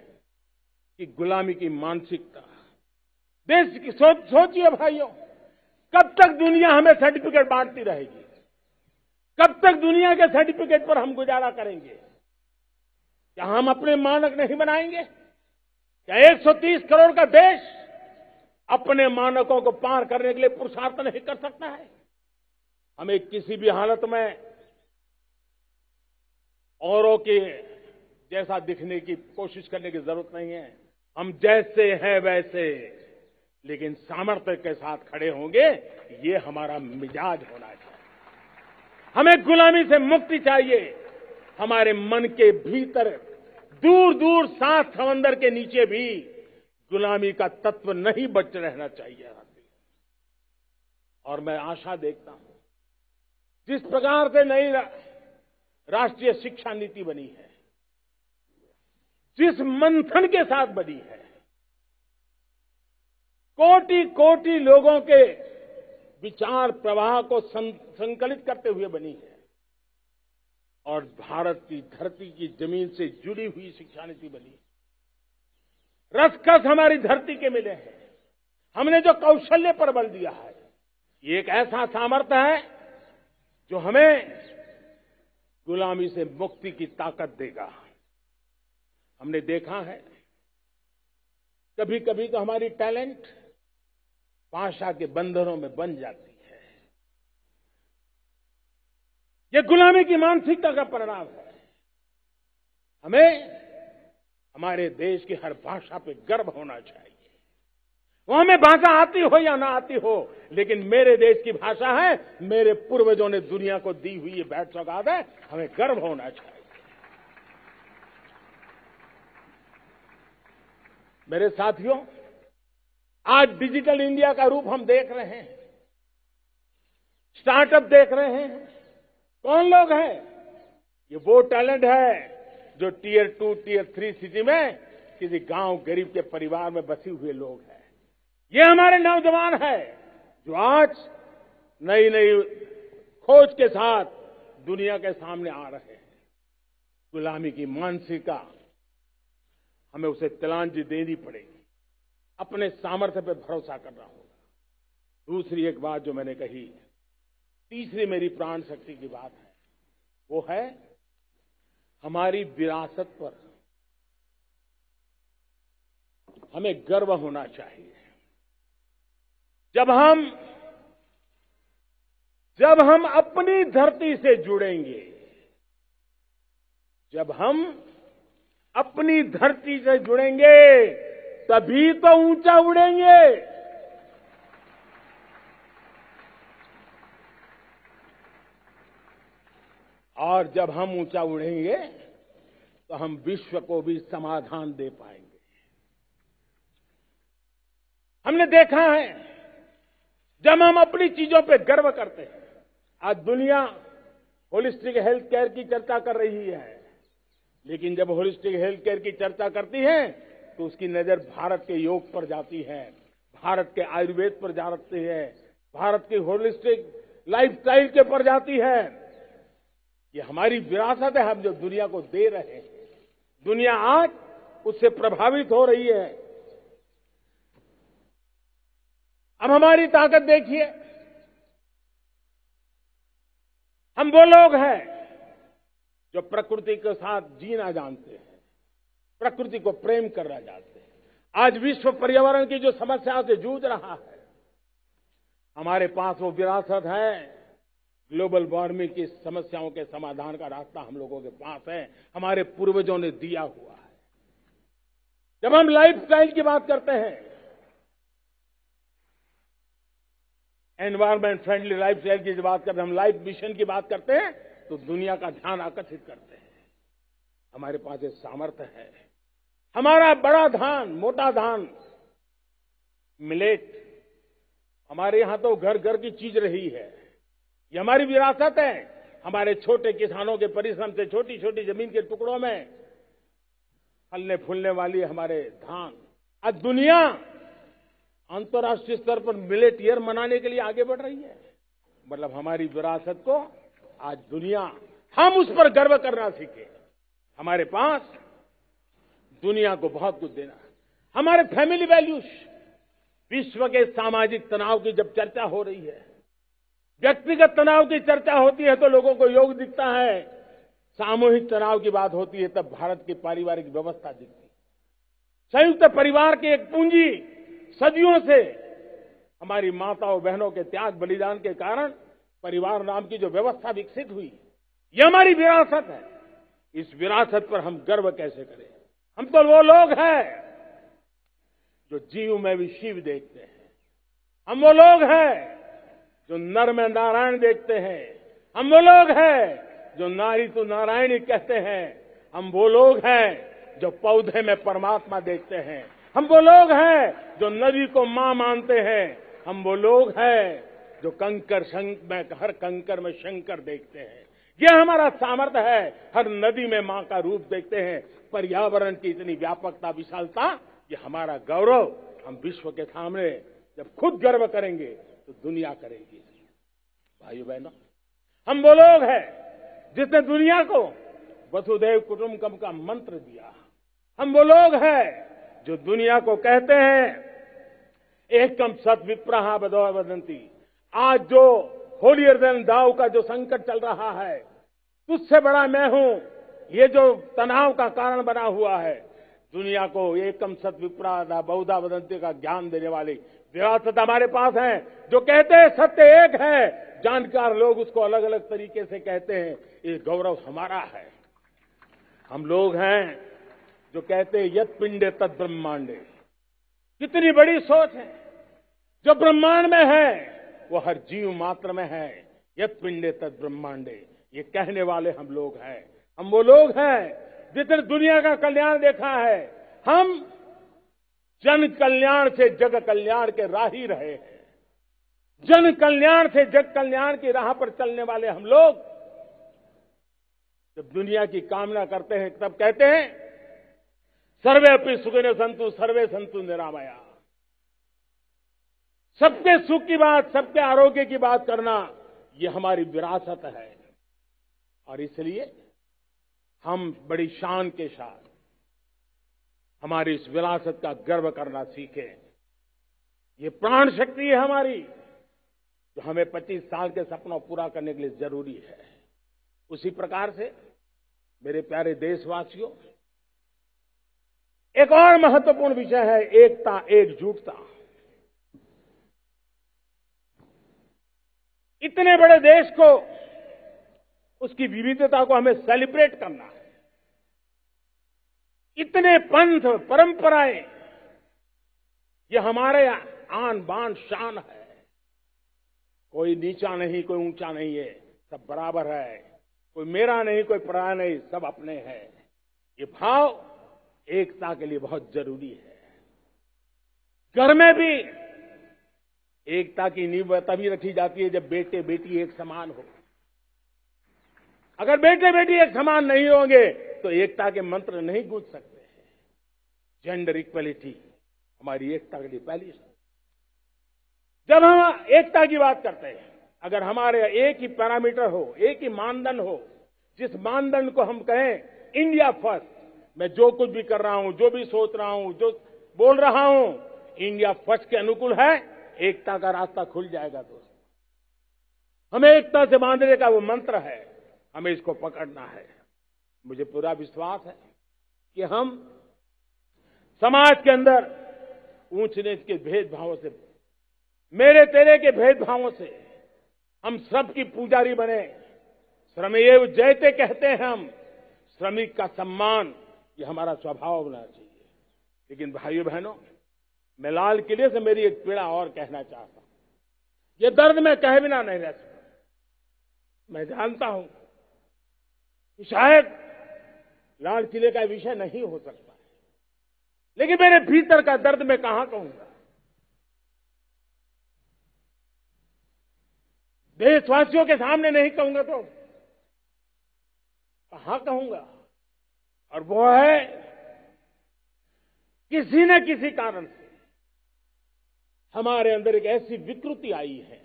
कि गुलामी की मानसिकता। देश की सोचिए भाइयों, कब तक दुनिया हमें सर्टिफिकेट बांटती रहेगी? कब तक दुनिया के सर्टिफिकेट पर हम गुजारा करेंगे? क्या हम अपने मानक नहीं बनाएंगे? क्या 130 करोड़ का देश अपने मानकों को पार करने के लिए पुरुषार्थ नहीं कर सकता है? हमें किसी भी हालत में औरों के जैसा दिखने की कोशिश करने की जरूरत नहीं है। हम जैसे हैं वैसे, लेकिन सामर्थ्य के साथ खड़े होंगे, ये हमारा मिजाज होना चाहिए। हमें गुलामी से मुक्ति चाहिए। हमारे मन के भीतर दूर दूर 7 समंदर के नीचे भी गुलामी का तत्व नहीं बच रहना चाहिए। और मैं आशा देखता हूं, जिस प्रकार से नई राष्ट्रीय शिक्षा नीति बनी है, जिस मंथन के साथ बनी है, कोटि कोटि लोगों के विचार प्रवाह को संकलित करते हुए बनी है, और भारत की धरती की जमीन से जुड़ी हुई शिक्षा नीति बनी है। रसखस हमारी धरती के मिले हैं। हमने जो कौशल्य पर बल दिया है, ये एक ऐसा सामर्थ्य है जो हमें गुलामी से मुक्ति की ताकत देगा। हमने देखा है कभी कभी तो हमारी टैलेंट भाषा के बंधनों में बन जाती है। ये गुलामी की मानसिकता का परिणाम है। हमें हमारे देश की हर भाषा पे गर्व होना चाहिए। वो हमें भाषा आती हो या ना आती हो, लेकिन मेरे देश की भाषा है, मेरे पूर्वजों ने दुनिया को दी हुई ये भेंट सौगात है, हमें गर्व होना चाहिए। मेरे साथियों, आज डिजिटल इंडिया का रूप हम देख रहे हैं, स्टार्टअप देख रहे हैं। कौन लोग हैं? ये वो टैलेंट है जो टियर 2, टियर 3 सिटी में किसी गांव गरीब के परिवार में बसे हुए लोग हैं। ये हमारे नौजवान हैं जो आज नई नई खोज के साथ दुनिया के सामने आ रहे हैं। गुलामी की मानसिकता हमें उसे तिलांजलि देनी पड़ेगी, अपने सामर्थ्य पर भरोसा करना होगा। दूसरी एक बात जो मैंने कही, तीसरी मेरी प्राण शक्ति की बात है, वो है हमारी विरासत पर हमें गर्व होना चाहिए। जब हम अपनी धरती से जुड़ेंगे, जब हम अपनी धरती से जुड़ेंगे, तभी तो ऊंचा उड़ेंगे। और जब हम ऊंचा उड़ेंगे तो हम विश्व को भी समाधान दे पाएंगे। हमने देखा है जब हम अपनी चीजों पे गर्व करते हैं। आज दुनिया होलिस्टिक हेल्थ केयर की चर्चा कर रही है, लेकिन जब होलिस्टिक हेल्थ केयर की चर्चा करती है तो उसकी नजर भारत के योग पर जाती है, भारत के आयुर्वेद पर जाती है, भारत की होलिस्टिक लाइफस्टाइल के पर जाती है। ये हमारी विरासत है, हम जो दुनिया को दे रहे हैं। दुनिया आज उससे प्रभावित हो रही है। अब हमारी ताकत देखिए, हम वो लोग हैं जो प्रकृति के साथ जीना जानते हैं, प्रकृति को प्रेम करना जानते हैं। आज विश्व पर्यावरण की जो समस्याओं से जूझ रहा है, हमारे पास वो विरासत है। ग्लोबल वार्मिंग की समस्याओं के समाधान का रास्ता हम लोगों के पास है, हमारे पूर्वजों ने दिया हुआ है। जब हम लाइफस्टाइल की बात करते हैं, एनवायरमेंट फ्रेंडली लाइफस्टाइल की बात करते हैं, हम लाइफ मिशन की बात करते हैं, तो दुनिया का ध्यान आकर्षित करते हैं। हमारे पास एक सामर्थ्य है। हमारा बड़ा धान, मोटा धान, मिलेट, हमारे यहां तो घर घर की चीज रही है। ये हमारी विरासत है। हमारे छोटे किसानों के परिश्रम से छोटी छोटी जमीन के टुकड़ों में फलने फूलने वाली हमारे धान। आज दुनिया अंतर्राष्ट्रीय स्तर पर मिलेट ईयर मनाने के लिए आगे बढ़ रही है। मतलब हमारी विरासत को आज दुनिया, हम उस पर गर्व करना सीखे। हमारे पास दुनिया को बहुत कुछ देना है। हमारे फैमिली वैल्यूज, विश्व के सामाजिक तनाव की जब चर्चा हो रही है, व्यक्तिगत तनाव की चर्चा होती है तो लोगों को योग दिखता है, सामूहिक तनाव की बात होती है तब भारत की पारिवारिक व्यवस्था दिखती है। संयुक्त परिवार की एक पूंजी सदियों से हमारी माताओं बहनों के त्याग बलिदान के कारण परिवार नाम की जो व्यवस्था विकसित हुई, ये हमारी विरासत है। इस विरासत पर हम गर्व कैसे करें? हम तो वो लोग हैं जो जीव में भी शिव देखते हैं। हम वो लोग हैं जो नर में नारायण देखते हैं। हम वो लोग हैं जो नारी तो नारायणी कहते हैं। हम वो लोग हैं जो पौधे में परमात्मा देखते हैं। हम वो लोग हैं जो नदी को मां मानते हैं। हम वो लोग हैं जो हर कंकर में शंकर देखते हैं। यह हमारा सामर्थ्य है। हर नदी में मां का रूप देखते हैं। पर्यावरण की इतनी व्यापकता, विशालता, ये हमारा गौरव। हम विश्व के सामने जब खुद गर्व करेंगे तो दुनिया करेगी। भाइयों बहनों, हम वो लोग हैं जिसने दुनिया को वसुधैव कुटुंबकम का मंत्र दिया। हम वो लोग हैं जो दुनिया को कहते हैं एकम सत विप्रहा वदंती, आज जो होलियर देन दाऊ का जो संकट चल रहा है, तुझसे बड़ा मैं हूं, ये जो तनाव का कारण बना हुआ है, दुनिया को एकम सत विप्रादा बहुधा वदंती का ज्ञान देने वाली विरासत हमारे पास है। जो कहते हैं सत्य एक है, जानकार लोग उसको अलग अलग तरीके से कहते हैं, ये गौरव हमारा है। हम लोग हैं जो कहते हैं यत पिंडे तद ब्रह्मांडे। कितनी बड़ी सोच है। जो ब्रह्मांड में है वो हर जीव मात्र में है। यत पिंडे तद ब्रह्मांडे, ये कहने वाले हम लोग हैं। हम वो लोग हैं जिसने दुनिया का कल्याण देखा है। हम जन कल्याण से जग कल्याण के राही रहे हैं। जन कल्याण से जग कल्याण की राह पर चलने वाले हम लोग जब दुनिया की कामना करते हैं तब कहते हैं सर्वे अपि सुखिनो सन्तु सर्वे सन्तु निरामया। सबके सुख की बात, सबके आरोग्य की बात करना, ये हमारी विरासत है। और इसलिए हम बड़ी शान के साथ हमारी इस विरासत का गर्व करना सीखें। ये प्राण शक्ति है हमारी, जो हमें 25 साल के सपनों पूरा करने के लिए जरूरी है। उसी प्रकार से मेरे प्यारे देशवासियों, एक और महत्वपूर्ण विषय है एकता, एकजुटता। इतने बड़े देश को, उसकी विविधता को हमें सेलिब्रेट करना है। इतने पंथ, परंपराएं, ये हमारे आन बान शान है। कोई नीचा नहीं, कोई ऊंचा नहीं है, सब बराबर है। कोई मेरा नहीं, कोई पराया नहीं, सब अपने हैं। ये भाव एकता के लिए बहुत जरूरी है। घर में भी एकता की नींव तभी रखी जाती है जब बेटे बेटी एक समान हो। अगर बेटे बेटी एक समान नहीं होंगे तो एकता के मंत्र नहीं गूंज सकते हैं। जेंडर इक्वलिटी हमारी एकता के लिए पहली शर्त। जब हम एकता की बात करते हैं, अगर हमारे एक ही पैरामीटर हो, एक ही मानदंड हो, जिस मानदंड को हम कहें इंडिया फर्स्ट, मैं जो कुछ भी कर रहा हूं, जो भी सोच रहा हूं, जो बोल रहा हूं, इंडिया फर्स्ट के अनुकूल है, एकता का रास्ता खुल जाएगा। दोस्तों, हमें एकता से बांधने का वो मंत्र है, हमें इसको पकड़ना है। मुझे पूरा विश्वास है कि हम समाज के अंदर ऊंच नीच के भेदभावों से, मेरे तेरे के भेदभावों से हम सबकी पुजारी बने। श्रमेव जयते कहते हैं हम, श्रमिक का सम्मान, ये हमारा स्वभाव होना चाहिए। लेकिन भाइयों बहनों, मैं लाल किले से मेरी एक पीड़ा और कहना चाहता हूं। ये दर्द मैं कहे बिना नहीं रह सकता। मैं जानता हूं कि शायद लाल किले का विषय नहीं हो सकता है, लेकिन मेरे भीतर का दर्द मैं कहां कहूंगा। देशवासियों के सामने नहीं कहूंगा तो कहां कहूंगा। और वो है, किसी न किसी कारण से हमारे अंदर एक ऐसी विकृति आई है,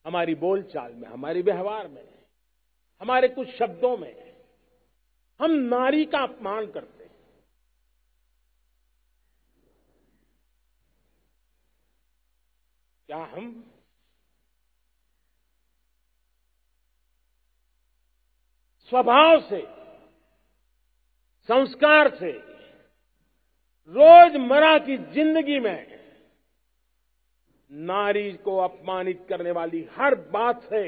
हमारी बोलचाल में, हमारे व्यवहार में, हमारे कुछ शब्दों में, हम नारी का अपमान करते हैं। क्या हम स्वभाव से, संस्कार से, रोजमर्रा की जिंदगी में नारी को अपमानित करने वाली हर बात से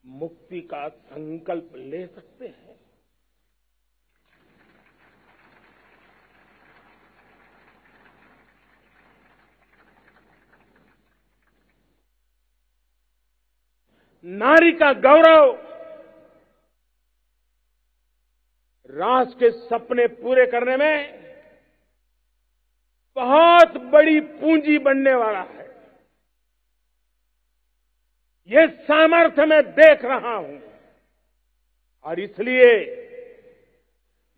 मुक्ति का संकल्प ले सकते हैं? नारी का गौरव राष्ट्र के सपने पूरे करने में बहुत बड़ी पूंजी बनने वाला है। ये सामर्थ्य मैं देख रहा हूं और इसलिए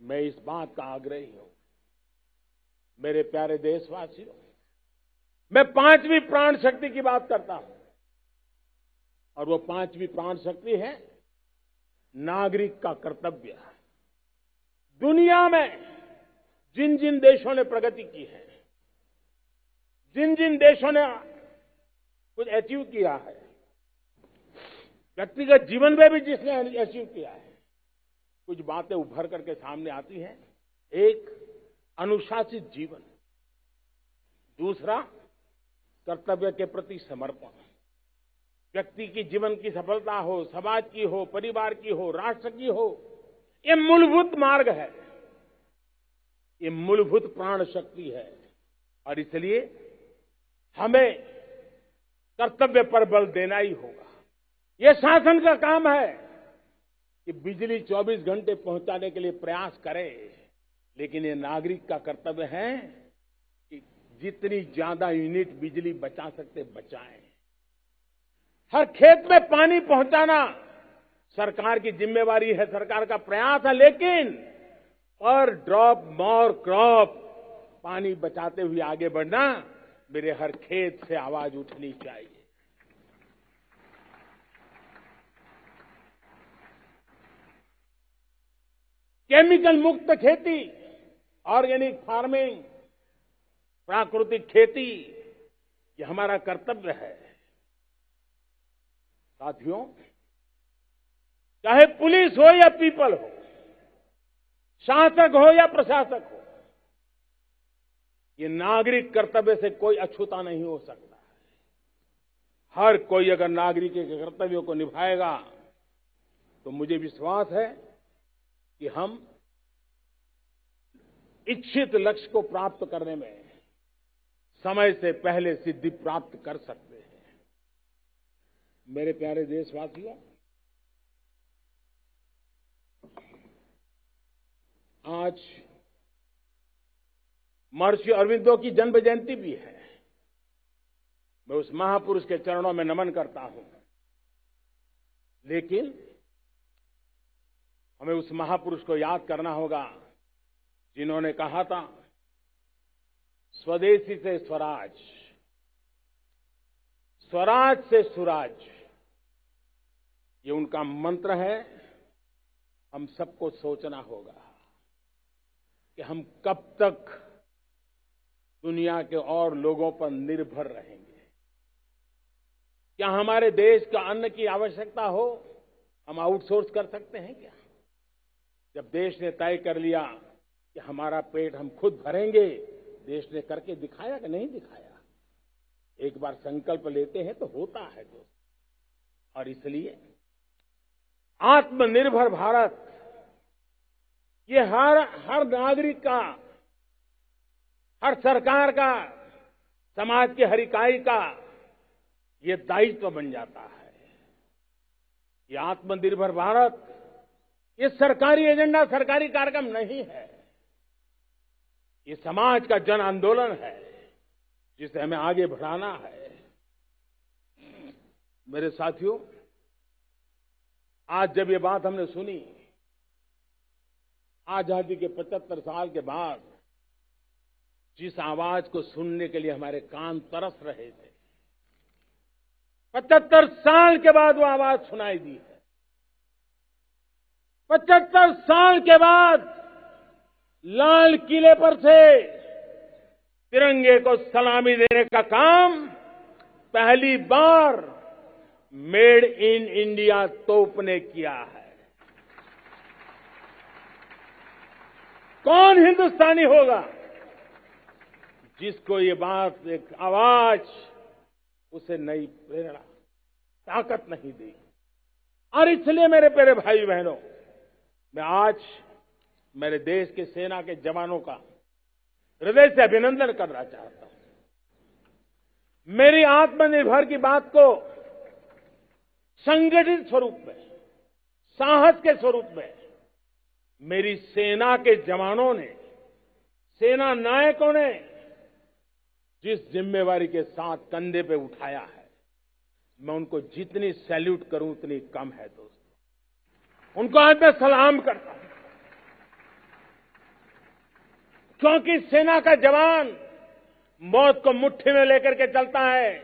मैं इस बात का आग्रही हूं। मेरे प्यारे देशवासियों, मैं 5वीं प्राण शक्ति की बात करता हूं और वो 5वीं प्राण शक्ति है नागरिक का कर्तव्य। दुनिया में जिन जिन देशों ने प्रगति की है, जिन जिन देशों ने कुछ अचीव किया है, व्यक्तिगत जीवन में भी जिसने अचीव किया है, कुछ बातें उभर करके सामने आती हैं। एक, अनुशासित जीवन। दूसरा, कर्तव्य के प्रति समर्पण। व्यक्ति की जीवन की सफलता हो, समाज की हो, परिवार की हो, राष्ट्र की हो, ये मूलभूत मार्ग है, ये मूलभूत प्राण शक्ति है। और इसलिए हमें कर्तव्य पर बल देना ही होगा। ये शासन का काम है कि बिजली 24 घंटे पहुंचाने के लिए प्रयास करे, लेकिन ये नागरिक का कर्तव्य है कि जितनी ज्यादा यूनिट बिजली बचा सकते बचाएं। हर खेत में पानी पहुंचाना सरकार की जिम्मेवारी है, सरकार का प्रयास है, लेकिन पर ड्रॉप मोर क्रॉप, पानी बचाते हुए आगे बढ़ना, मेरे हर खेत से आवाज उठनी चाहिए। केमिकल मुक्त खेती, ऑर्गेनिक फार्मिंग, प्राकृतिक खेती, ये हमारा कर्तव्य है। साथियों, चाहे पुलिस हो या पीपल हो, शासक हो या प्रशासक हो, ये नागरिक कर्तव्य से कोई अछूता नहीं हो सकता है। हर कोई अगर नागरिक के कर्तव्यों को निभाएगा तो मुझे विश्वास है कि हम इच्छित लक्ष्य को प्राप्त करने में समय से पहले सिद्धि प्राप्त कर सकते हैं। मेरे प्यारे देशवासियों, आज महर्षि अरविंदो की जन्म जयंती भी है। मैं उस महापुरुष के चरणों में नमन करता हूं, लेकिन हमें उस महापुरुष को याद करना होगा जिन्होंने कहा था, स्वदेशी से स्वराज, स्वराज से सुराज। ये उनका मंत्र है। हम सबको सोचना होगा कि हम कब तक दुनिया के और लोगों पर निर्भर रहेंगे। क्या हमारे देश का अन्न की आवश्यकता हो, हम आउटसोर्स कर सकते हैं क्या? जब देश ने तय कर लिया कि हमारा पेट हम खुद भरेंगे, देश ने करके दिखाया कि नहीं दिखाया? एक बार संकल्प लेते हैं तो होता है दोस्त। और इसलिए आत्मनिर्भर भारत, ये हर नागरिक का, हर सरकार का, समाज की हर इकाई का ये दायित्व बन जाता है। ये आत्मनिर्भर भारत, ये सरकारी एजेंडा, सरकारी कार्यक्रम नहीं है। ये समाज का जन आंदोलन है जिसे हमें आगे बढ़ाना है। मेरे साथियों, आज जब ये बात हमने सुनी, आजादी के 75 साल के बाद जिस आवाज को सुनने के लिए हमारे कान तरस रहे थे, 75 साल के बाद वो आवाज सुनाई दी है। 75 साल के बाद लाल किले पर से तिरंगे को सलामी देने का काम पहली बार मेड इन इंडिया तोप ने किया है। कौन हिंदुस्तानी होगा जिसको ये बात, एक आवाज उसे नई प्रेरणा, ताकत नहीं दी? और इसलिए मेरे प्यारे भाई बहनों, मैं आज मेरे देश के सेना के जवानों का हृदय से अभिनंदन करना चाहता हूं। मेरी आत्मनिर्भर की बात को संगठित स्वरूप में, साहस के स्वरूप में मेरी सेना के जवानों ने, सेना नायकों ने जिस जिम्मेवारी के साथ कंधे पे उठाया है, मैं उनको जितनी सैल्यूट करूं उतनी कम है दोस्तों। उनको आज मैं सलाम करता हूं, क्योंकि सेना का जवान मौत को मुट्ठी में लेकर के चलता है।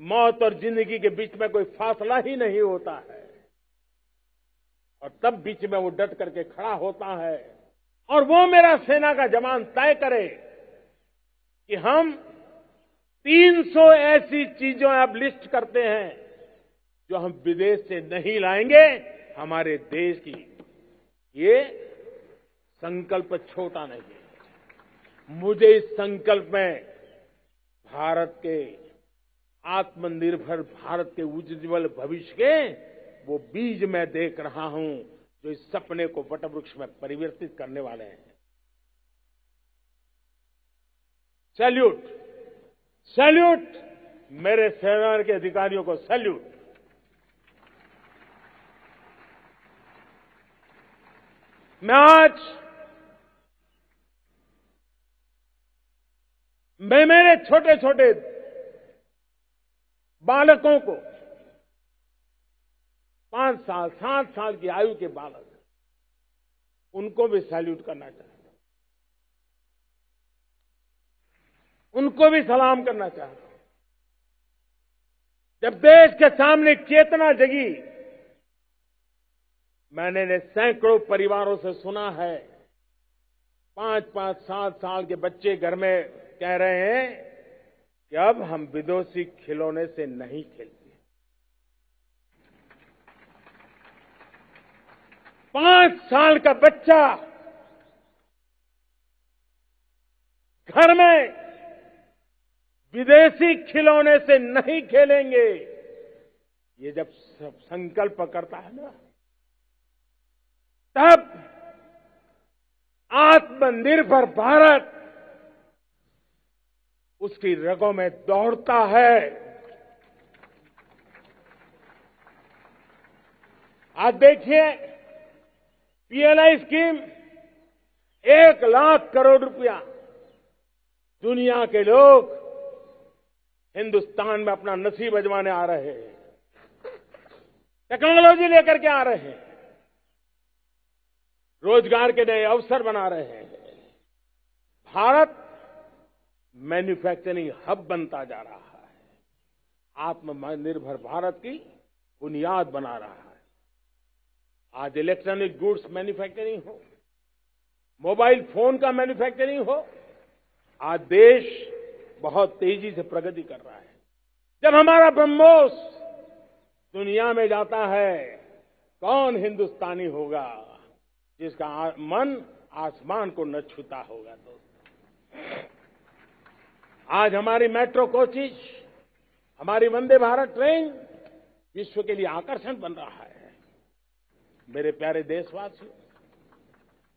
मौत और जिंदगी के बीच में कोई फासला ही नहीं होता है, और तब बीच में वो डट करके खड़ा होता है। और वो मेरा सेना का जवान तय करे कि हम 300 ऐसी चीजों अब लिस्ट करते हैं जो हम विदेश से नहीं लाएंगे हमारे देश की। ये संकल्प छोटा नहीं है। मुझे इस संकल्प में भारत के आत्मनिर्भर भारत के उज्ज्वल भविष्य के वो बीज मैं देख रहा हूं जो इस सपने को वटवृक्ष में परिवर्तित करने वाले हैं। सैल्यूट, सैल्यूट मेरे सेना के अधिकारियों को, सैल्यूट। मैं मेरे छोटे छोटे बालकों को 5 साल 7 साल की आयु के बालक, उनको भी सैल्यूट करना चाहता हूं, उनको भी सलाम करना चाहता हूं। जब देश के सामने चेतना जगी, मैंने सैकड़ों परिवारों से सुना है 5-5, 7 साल के बच्चे घर में कह रहे हैं कि अब हम विदेशी खिलौने से नहीं खेलते। 5 साल का बच्चा घर में विदेशी खिलौने से नहीं खेलेंगे, ये जब संकल्प करता है ना, तब आत्मनिर्भर भारत उसकी रगों में दौड़ता है। आज देखिए, पीएलआई स्कीम 1 लाख करोड़ रुपया दुनिया के लोग हिंदुस्तान में अपना नसीब आजमाने आ रहे हैं, टेक्नोलॉजी लेकर के आ रहे हैं, रोजगार के नए अवसर बना रहे हैं। भारत मैन्युफैक्चरिंग हब बनता जा रहा है, आत्मनिर्भर भारत की बुनियाद बना रहा है। आज इलेक्ट्रॉनिक गुड्स मैन्युफैक्चरिंग हो, मोबाइल फोन का मैन्युफैक्चरिंग हो, आज देश बहुत तेजी से प्रगति कर रहा है। जब हमारा ब्रह्मोस दुनिया में जाता है, कौन हिंदुस्तानी होगा जिसका मन आसमान को न छूता होगा। दोस्तों, आज हमारी मेट्रो कोचेज, हमारी वंदे भारत ट्रेन विश्व के लिए आकर्षण बन रहा है। मेरे प्यारे देशवासियों,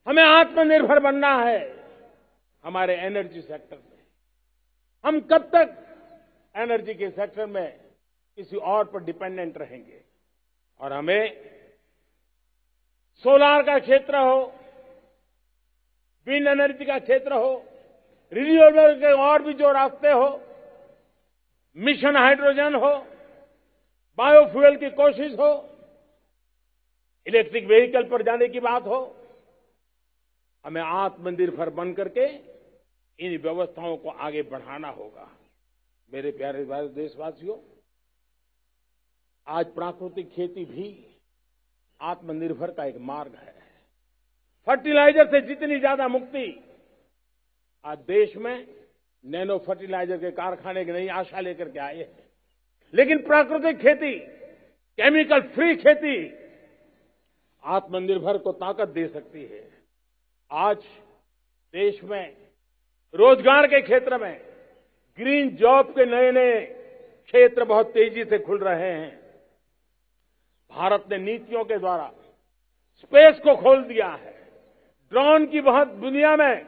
हमें आत्मनिर्भर बनना है हमारे एनर्जी सेक्टर में। हम कब तक एनर्जी के सेक्टर में किसी और पर डिपेंडेंट रहेंगे? और हमें सोलार का क्षेत्र हो, विंड एनर्जी का क्षेत्र हो, रिन्यूएबल के और भी जो रास्ते हो, मिशन हाइड्रोजन हो, बायोफ्यूल की कोशिश हो, इलेक्ट्रिक व्हीकल पर जाने की बात हो, हमें आत्मनिर्भर बन करके इन व्यवस्थाओं को आगे बढ़ाना होगा। मेरे प्यारे देशवासियों, आज प्राकृतिक खेती भी आत्मनिर्भर का एक मार्ग है। फर्टिलाइजर से जितनी ज्यादा मुक्ति, आज देश में नैनो फर्टिलाइजर के कारखाने की नई आशा लेकर के आए हैं। लेकिन प्राकृतिक खेती, केमिकल फ्री खेती आत्मनिर्भर को ताकत दे सकती है। आज देश में रोजगार के क्षेत्र में ग्रीन जॉब के नए नए क्षेत्र बहुत तेजी से खुल रहे हैं। भारत ने नीतियों के द्वारा स्पेस को खोल दिया है। ड्रोन की बहुत दुनिया में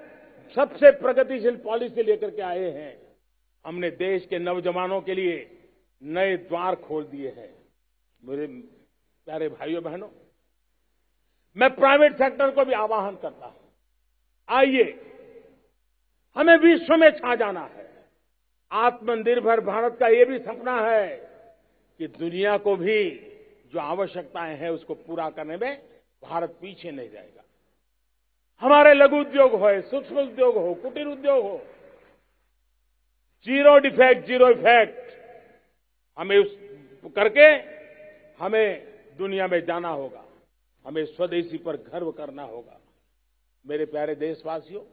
सबसे प्रगतिशील पॉलिसी लेकर के आए हैं। हमने देश के नौजवानों के लिए नए द्वार खोल दिए हैं। मेरे प्यारे भाइयों बहनों, मैं प्राइवेट सेक्टर को भी आह्वान करता हूं, आइए हमें विश्व में छा जाना है। आत्मनिर्भर भारत का ये भी सपना है कि दुनिया को भी जो आवश्यकताएं हैं उसको पूरा करने में भारत पीछे नहीं जाएगा। हमारे लघु उद्योग हो, सूक्ष्म उद्योग हो, कुटीर उद्योग हो, जीरो डिफेक्ट जीरो इफेक्ट हमें उस करके हमें दुनिया में जाना होगा। हमें स्वदेशी पर गर्व करना होगा। मेरे प्यारे देशवासियों,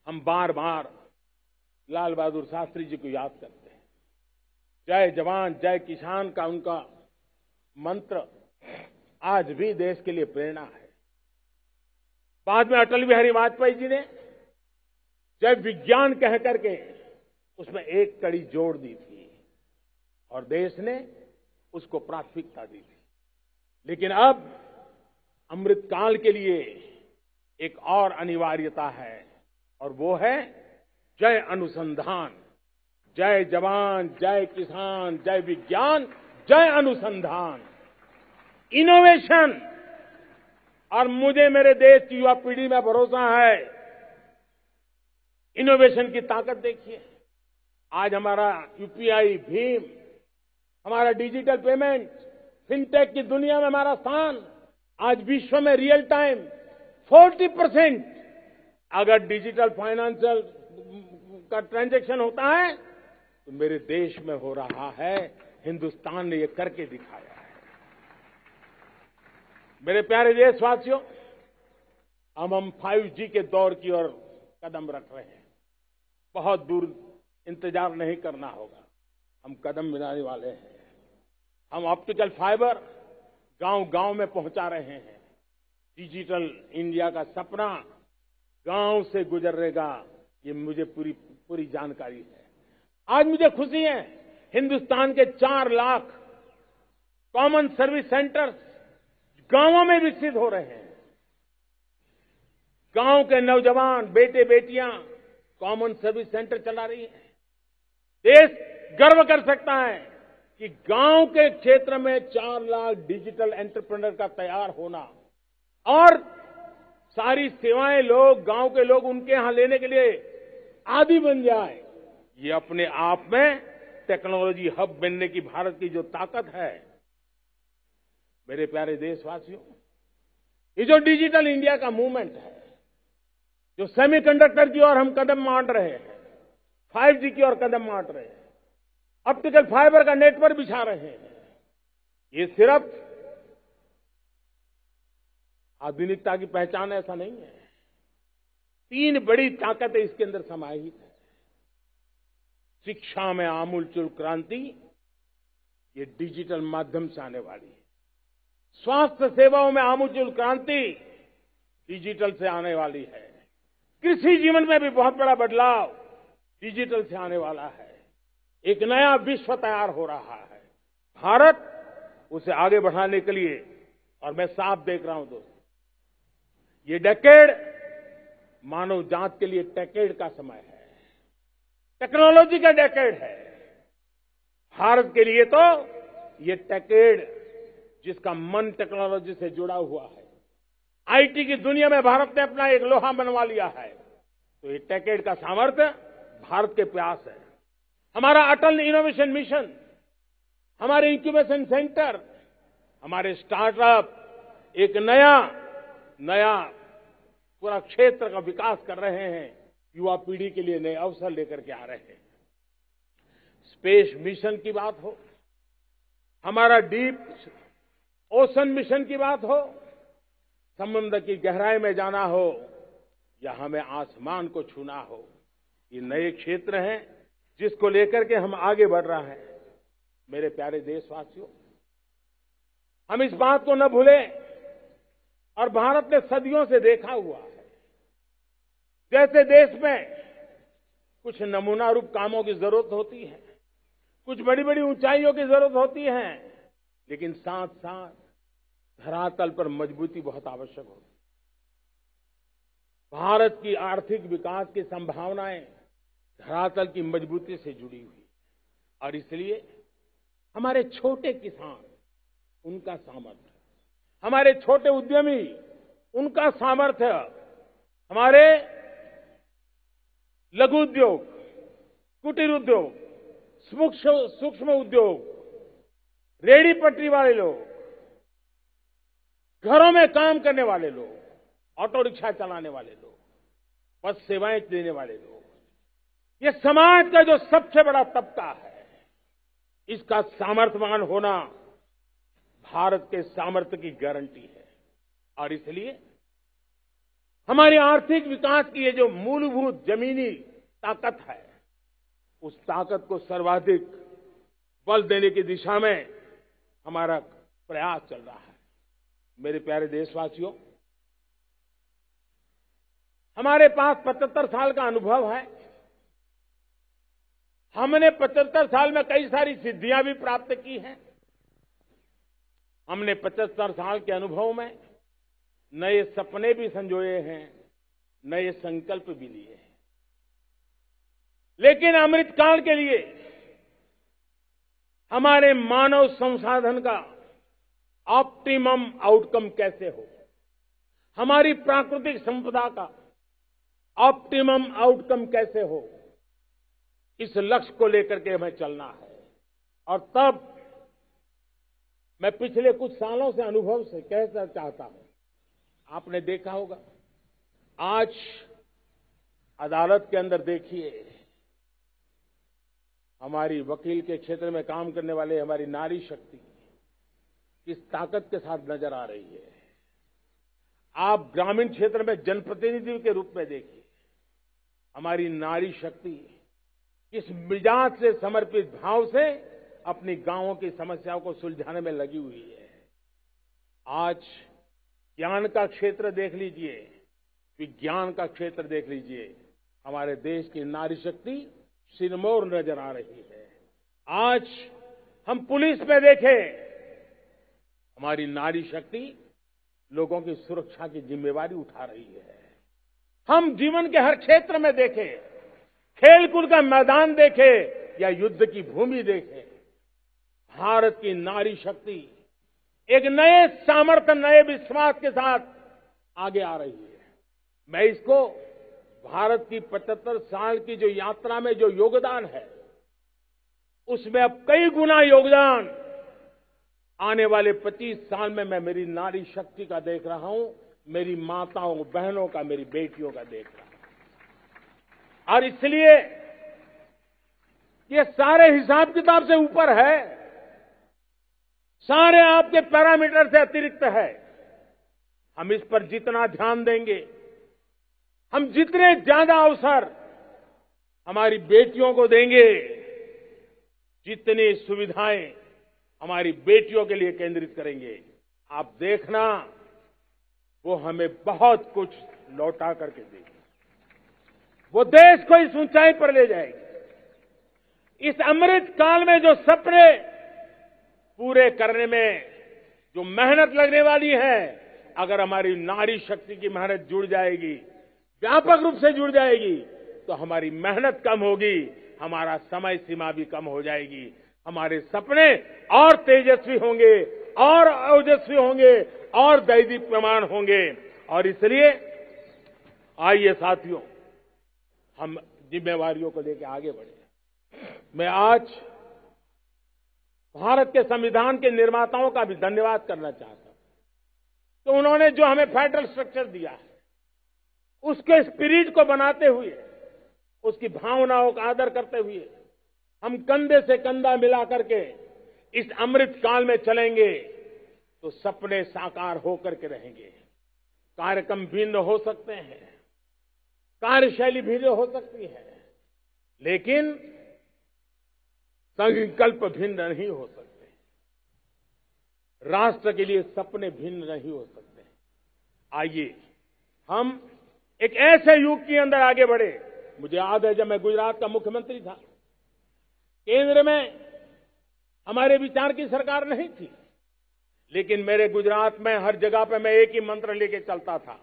हम बार बार लाल बहादुर शास्त्री जी को याद करते हैं। जय जवान जय किसान का उनका मंत्र आज भी देश के लिए प्रेरणा है। बाद में अटल बिहारी वाजपेयी जी ने जय विज्ञान कह करके उसमें एक कड़ी जोड़ दी थी और देश ने उसको प्राथमिकता दी थी। लेकिन अब अमृतकाल के लिए एक और अनिवार्यता है और वो है जय अनुसंधान। जय जवान जय किसान जय विज्ञान जय अनुसंधान, इनोवेशन। और मुझे मेरे देश की युवा पीढ़ी में भरोसा है। इनोवेशन की ताकत देखिए, आज हमारा यूपीआई भीम, हमारा डिजिटल पेमेंट, फिनटेक की दुनिया में हमारा स्थान, आज विश्व में रियल टाइम 40% अगर डिजिटल फाइनेंशियल का ट्रांजैक्शन होता है तो मेरे देश में हो रहा है। हिंदुस्तान ने ये करके दिखाया है। मेरे प्यारे देशवासियों, अब हम 5G के दौर की ओर कदम रख रहे हैं। बहुत दूर इंतजार नहीं करना होगा, हम कदम मिलाने वाले हैं। हम ऑप्टिकल फाइबर गांव-गांव में पहुंचा रहे हैं। डिजिटल इंडिया का सपना गांव से गुजरेगा, ये मुझे पूरी जानकारी है। आज मुझे खुशी है, हिंदुस्तान के 4 लाख कॉमन सर्विस सेंटर्स गांवों में विकसित हो रहे हैं। गांव के नौजवान बेटे बेटियां कॉमन सर्विस सेंटर चला रही हैं। देश गर्व कर सकता है कि गांव के क्षेत्र में 4 लाख डिजिटल एंटरप्रेन्योर का तैयार होना और सारी सेवाएं गांव के लोग उनके यहां लेने के लिए आदी बन जाए, ये अपने आप में टेक्नोलॉजी हब बनने की भारत की जो ताकत है। मेरे प्यारे देशवासियों, ये जो डिजिटल इंडिया का मूवमेंट है, जो सेमीकंडक्टर की ओर हम कदम मांड रहे हैं, 5G की ओर कदम मांड रहे हैं, ऑप्टिकल फाइबर का नेटवर्क बिछा रहे हैं, ये सिर्फ आधुनिकता की पहचान ऐसा नहीं है। 3 बड़ी ताकतें इसके अंदर समाहित है। शिक्षा में आमूलचूल क्रांति, ये डिजिटल माध्यम से आने वाली है। स्वास्थ्य सेवाओं में आमूलचूल क्रांति डिजिटल से आने वाली है। कृषि जीवन में भी बहुत बड़ा बदलाव डिजिटल से आने वाला है। एक नया विश्व तैयार हो रहा है। भारत उसे आगे बढ़ाने के लिए, और मैं साफ देख रहा हूं दोस्तों, ये डेकेड मानव जात के लिए टेकेड का समय है, टेक्नोलॉजी का डेकेड है। भारत के लिए तो ये टेकेड जिसका मन टेक्नोलॉजी से जुड़ा हुआ है, आईटी की दुनिया में भारत ने अपना एक लोहा बनवा लिया है, तो ये टेकेड का सामर्थ्य भारत के पास है। हमारा अटल इनोवेशन मिशन, हमारे इंक्यूबेशन सेंटर, हमारे स्टार्टअप एक नया पूरा क्षेत्र का विकास कर रहे हैं। युवा पीढ़ी के लिए नए अवसर लेकर के आ रहे हैं। स्पेस मिशन की बात हो, हमारा डीप ओशन मिशन की बात हो, समुद्र की गहराई में जाना हो या हमें आसमान को छूना हो, ये नए क्षेत्र हैं जिसको लेकर के हम आगे बढ़ रहे हैं। मेरे प्यारे देशवासियों, हम इस बात को न भूलें, और भारत ने सदियों से देखा हुआ है, जैसे देश में कुछ नमूना रूप कामों की जरूरत होती है, कुछ बड़ी बड़ी ऊंचाइयों की जरूरत होती है, लेकिन साथ साथ धरातल पर मजबूती बहुत आवश्यक होती है। भारत की आर्थिक विकास की संभावनाएं धरातल की मजबूती से जुड़ी हुई, और इसलिए हमारे छोटे किसान, उनका सामर्थ्य, हमारे छोटे उद्यमी, उनका सामर्थ्य, हमारे लघु उद्योग, कुटीर उद्योग, सूक्ष्म उद्योग, रेहड़ी पटरी वाले लोग, घरों में काम करने वाले लोग, ऑटो रिक्शा चलाने वाले लोग, बस सेवाएं देने वाले लोग, ये समाज का जो सबसे बड़ा तबका है, इसका सामर्थ्यवान होना भारत के सामर्थ्य की गारंटी है। और इसलिए हमारी आर्थिक विकास की ये जो मूलभूत जमीनी ताकत है, उस ताकत को सर्वाधिक बल देने की दिशा में हमारा प्रयास चल रहा है। मेरे प्यारे देशवासियों, हमारे पास 75 साल का अनुभव है। हमने 75 साल में कई सारी सिद्धियां भी प्राप्त की हैं। हमने 75 साल के अनुभव में नए सपने भी संजोए हैं, नए संकल्प भी लिए हैं। लेकिन अमृतकाल के लिए हमारे मानव संसाधन का ऑप्टिमम आउटकम कैसे हो, हमारी प्राकृतिक संपदा का ऑप्टिमम आउटकम कैसे हो, इस लक्ष्य को लेकर के हमें चलना है। और तब मैं पिछले कुछ सालों से अनुभव से कहना चाहता हूं, आपने देखा होगा आज अदालत के अंदर देखिए, हमारी वकील के क्षेत्र में काम करने वाले हमारी नारी शक्ति किस ताकत के साथ नजर आ रही है। आप ग्रामीण क्षेत्र में जनप्रतिनिधि के रूप में देखिए, हमारी नारी शक्ति किस मिजाज से, समर्पित भाव से अपनी गांवों की समस्याओं को सुलझाने में लगी हुई है। आज ज्ञान का क्षेत्र देख लीजिए, विज्ञान का क्षेत्र देख लीजिए, हमारे देश की नारी शक्ति सिरमौर नजर आ रही है। आज हम पुलिस में देखें, हमारी नारी शक्ति लोगों की सुरक्षा की जिम्मेवारी उठा रही है। हम जीवन के हर क्षेत्र में देखें, खेलकूद का मैदान देखें या युद्ध की भूमि देखें, भारत की नारी शक्ति एक नए सामर्थ्य, नए विश्वास के साथ आगे आ रही है। मैं इसको भारत की 75 साल की जो यात्रा में जो योगदान है, उसमें अब कई गुना योगदान आने वाले 25 साल में मैं मेरी नारी शक्ति का देख रहा हूं, मेरी माताओं, बहनों का, मेरी बेटियों का देख रहा हूं। और इसलिए ये सारे हिसाब किताब से ऊपर है, सारे आपके पैरामीटर से अतिरिक्त है। हम इस पर जितना ध्यान देंगे, हम जितने ज्यादा अवसर हमारी बेटियों को देंगे, जितनी सुविधाएं हमारी बेटियों के लिए केंद्रित करेंगे, आप देखना वो हमें बहुत कुछ लौटा करके देगी। वो देश को इस ऊंचाई पर ले जाएगी। इस अमृत काल में जो सपने पूरे करने में जो मेहनत लगने वाली है, अगर हमारी नारी शक्ति की मेहनत जुड़ जाएगी, व्यापक रूप से जुड़ जाएगी, तो हमारी मेहनत कम होगी, हमारा समय सीमा भी कम हो जाएगी, हमारे सपने और तेजस्वी होंगे, और ओजस्वी होंगे, और दैदीप्यमान होंगे। और इसलिए आइए साथियों, हम जिम्मेवारियों को लेकर आगे बढ़े। मैं आज भारत के संविधान के निर्माताओं का भी धन्यवाद करना चाहता हूं, तो उन्होंने जो हमें फेडरल स्ट्रक्चर दिया है, उसके स्पिरिट को बनाते हुए, उसकी भावनाओं का आदर करते हुए हम कंधे से कंधा मिला करके इस अमृत काल में चलेंगे, तो सपने साकार होकर के रहेंगे। कार्यक्रम भिन्न हो सकते हैं, कार्यशैली भिन्न हो सकती है, लेकिन संकल्प भिन्न नहीं हो सकते। राष्ट्र के लिए सपने भिन्न नहीं हो सकते। आइए हम एक ऐसे युग के अंदर आगे बढ़े। मुझे याद है, जब मैं गुजरात का मुख्यमंत्री था, केंद्र में हमारे विचार की सरकार नहीं थी, लेकिन मेरे गुजरात में हर जगह पे मैं एक ही मंत्र लेके चलता था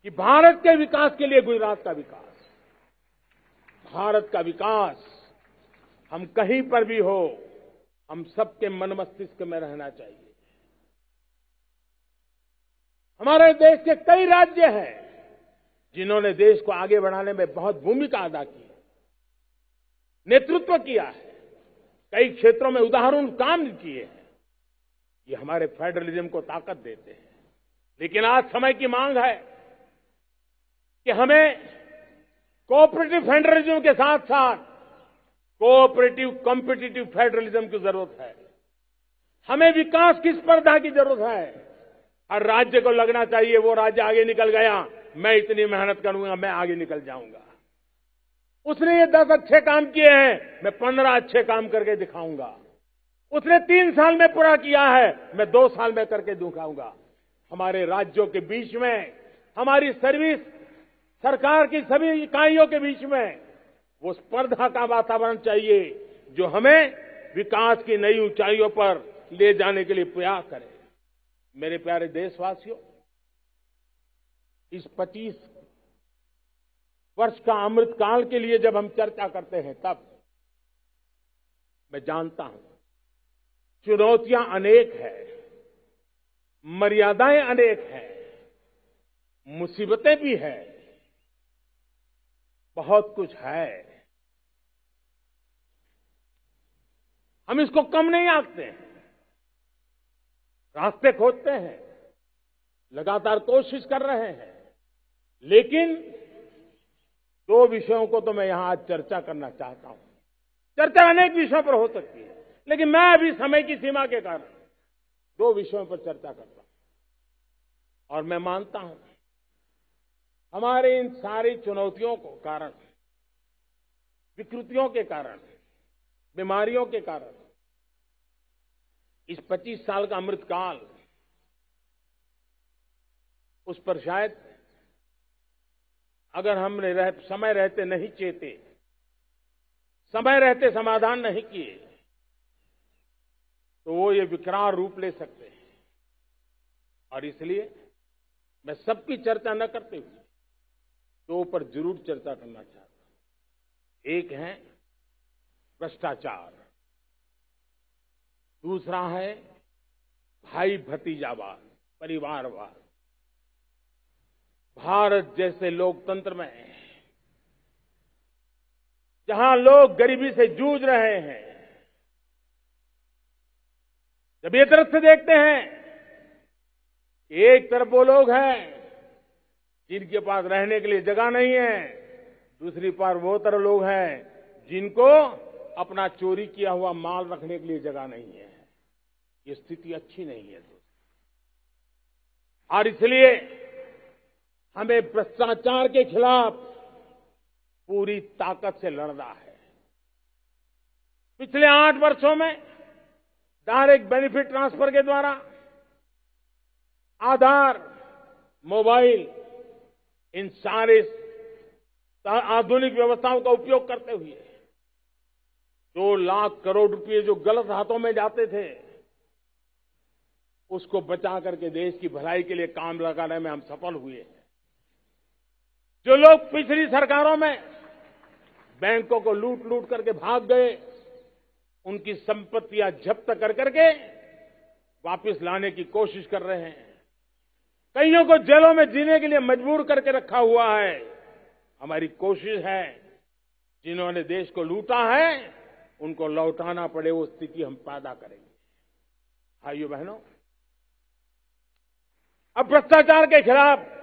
कि भारत के विकास के लिए गुजरात का विकास, भारत का विकास हम कहीं पर भी हो, हम सबके मन मस्तिष्क में रहना चाहिए। हमारे देश के कई राज्य हैं जिन्होंने देश को आगे बढ़ाने में बहुत भूमिका अदा की है, नेतृत्व किया है, कई क्षेत्रों में उदाहरण काम किए हैं। ये हमारे फेडरलिज्म को ताकत देते हैं। लेकिन आज समय की मांग है कि हमें कोऑपरेटिव फेडरलिज्म के साथ साथ कोऑपरेटिव कॉम्पिटिटिव फेडरलिज्म की जरूरत है। हमें विकास की स्पर्धा की जरूरत है। हर राज्य को लगना चाहिए वो राज्य आगे निकल गया, मैं इतनी मेहनत करूंगा, मैं आगे निकल जाऊंगा। उसने ये 10 अच्छे काम किए हैं, मैं 15 अच्छे काम करके दिखाऊंगा। उसने 3 साल में पूरा किया है, मैं 2 साल में करके दिखाऊंगा। हमारे राज्यों के बीच में, हमारी सर्विस, सरकार की सभी इकाइयों के बीच में वो स्पर्धा का वातावरण चाहिए जो हमें विकास की नई ऊंचाइयों पर ले जाने के लिए प्रयास करे। मेरे प्यारे देशवासियों, इस 25 वर्ष का अमृतकाल के लिए जब हम चर्चा करते हैं, तब मैं जानता हूं चुनौतियां अनेक हैं, मर्यादाएं अनेक हैं, मुसीबतें भी हैं, बहुत कुछ है। हम इसको कम नहीं आंकते हैं, रास्ते खोजते हैं, लगातार कोशिश कर रहे हैं। लेकिन 2 विषयों को तो मैं यहां आज चर्चा करना चाहता हूं। चर्चा अनेक विषयों पर हो सकती है, लेकिन मैं अभी समय की सीमा के कारण 2 विषयों पर चर्चा करता हूं। और मैं मानता हूं हमारे इन सारी चुनौतियों को कारण, विकृतियों के कारण, बीमारियों के कारण इस 25 साल का अमृतकाल, उस पर शायद अगर हमने समय रहते नहीं चेते, समय रहते समाधान नहीं किए, तो वो ये विकराल रूप ले सकते हैं। और इसलिए मैं सबकी चर्चा न करते हुए 2 पर जरूर चर्चा करना चाहता हूं। एक है भ्रष्टाचार, दूसरा है भाई भतीजावाद, परिवारवाद। भारत जैसे लोकतंत्र में जहां लोग गरीबी से जूझ रहे हैं, जब ये तरफ से देखते हैं कि एक तरफ वो लोग हैं जिनके पास रहने के लिए जगह नहीं है, दूसरी पार वो तरफ लोग हैं जिनको अपना चोरी किया हुआ माल रखने के लिए जगह नहीं है। ये स्थिति अच्छी नहीं है। और इसलिए हमें भ्रष्टाचार के खिलाफ पूरी ताकत से लड़ना है। पिछले 8 वर्षों में डायरेक्ट बेनिफिट ट्रांसफर के द्वारा, आधार, मोबाइल, इन सारे आधुनिक व्यवस्थाओं का उपयोग करते हुए 2 लाख करोड़ रुपए जो गलत हाथों में जाते थे, उसको बचा करके देश की भलाई के लिए काम लगाने में हम सफल हुए हैं। जो लोग पिछली सरकारों में बैंकों को लूट लूट करके भाग गए, उनकी संपत्तियां जब्त कर करके वापस लाने की कोशिश कर रहे हैं। कईयों को जेलों में जीने के लिए मजबूर करके रखा हुआ है। हमारी कोशिश है जिन्होंने देश को लूटा है उनको लौटाना पड़े, वो स्थिति हम पैदा करेंगे। भाइयों बहनों, अब भ्रष्टाचार के खिलाफ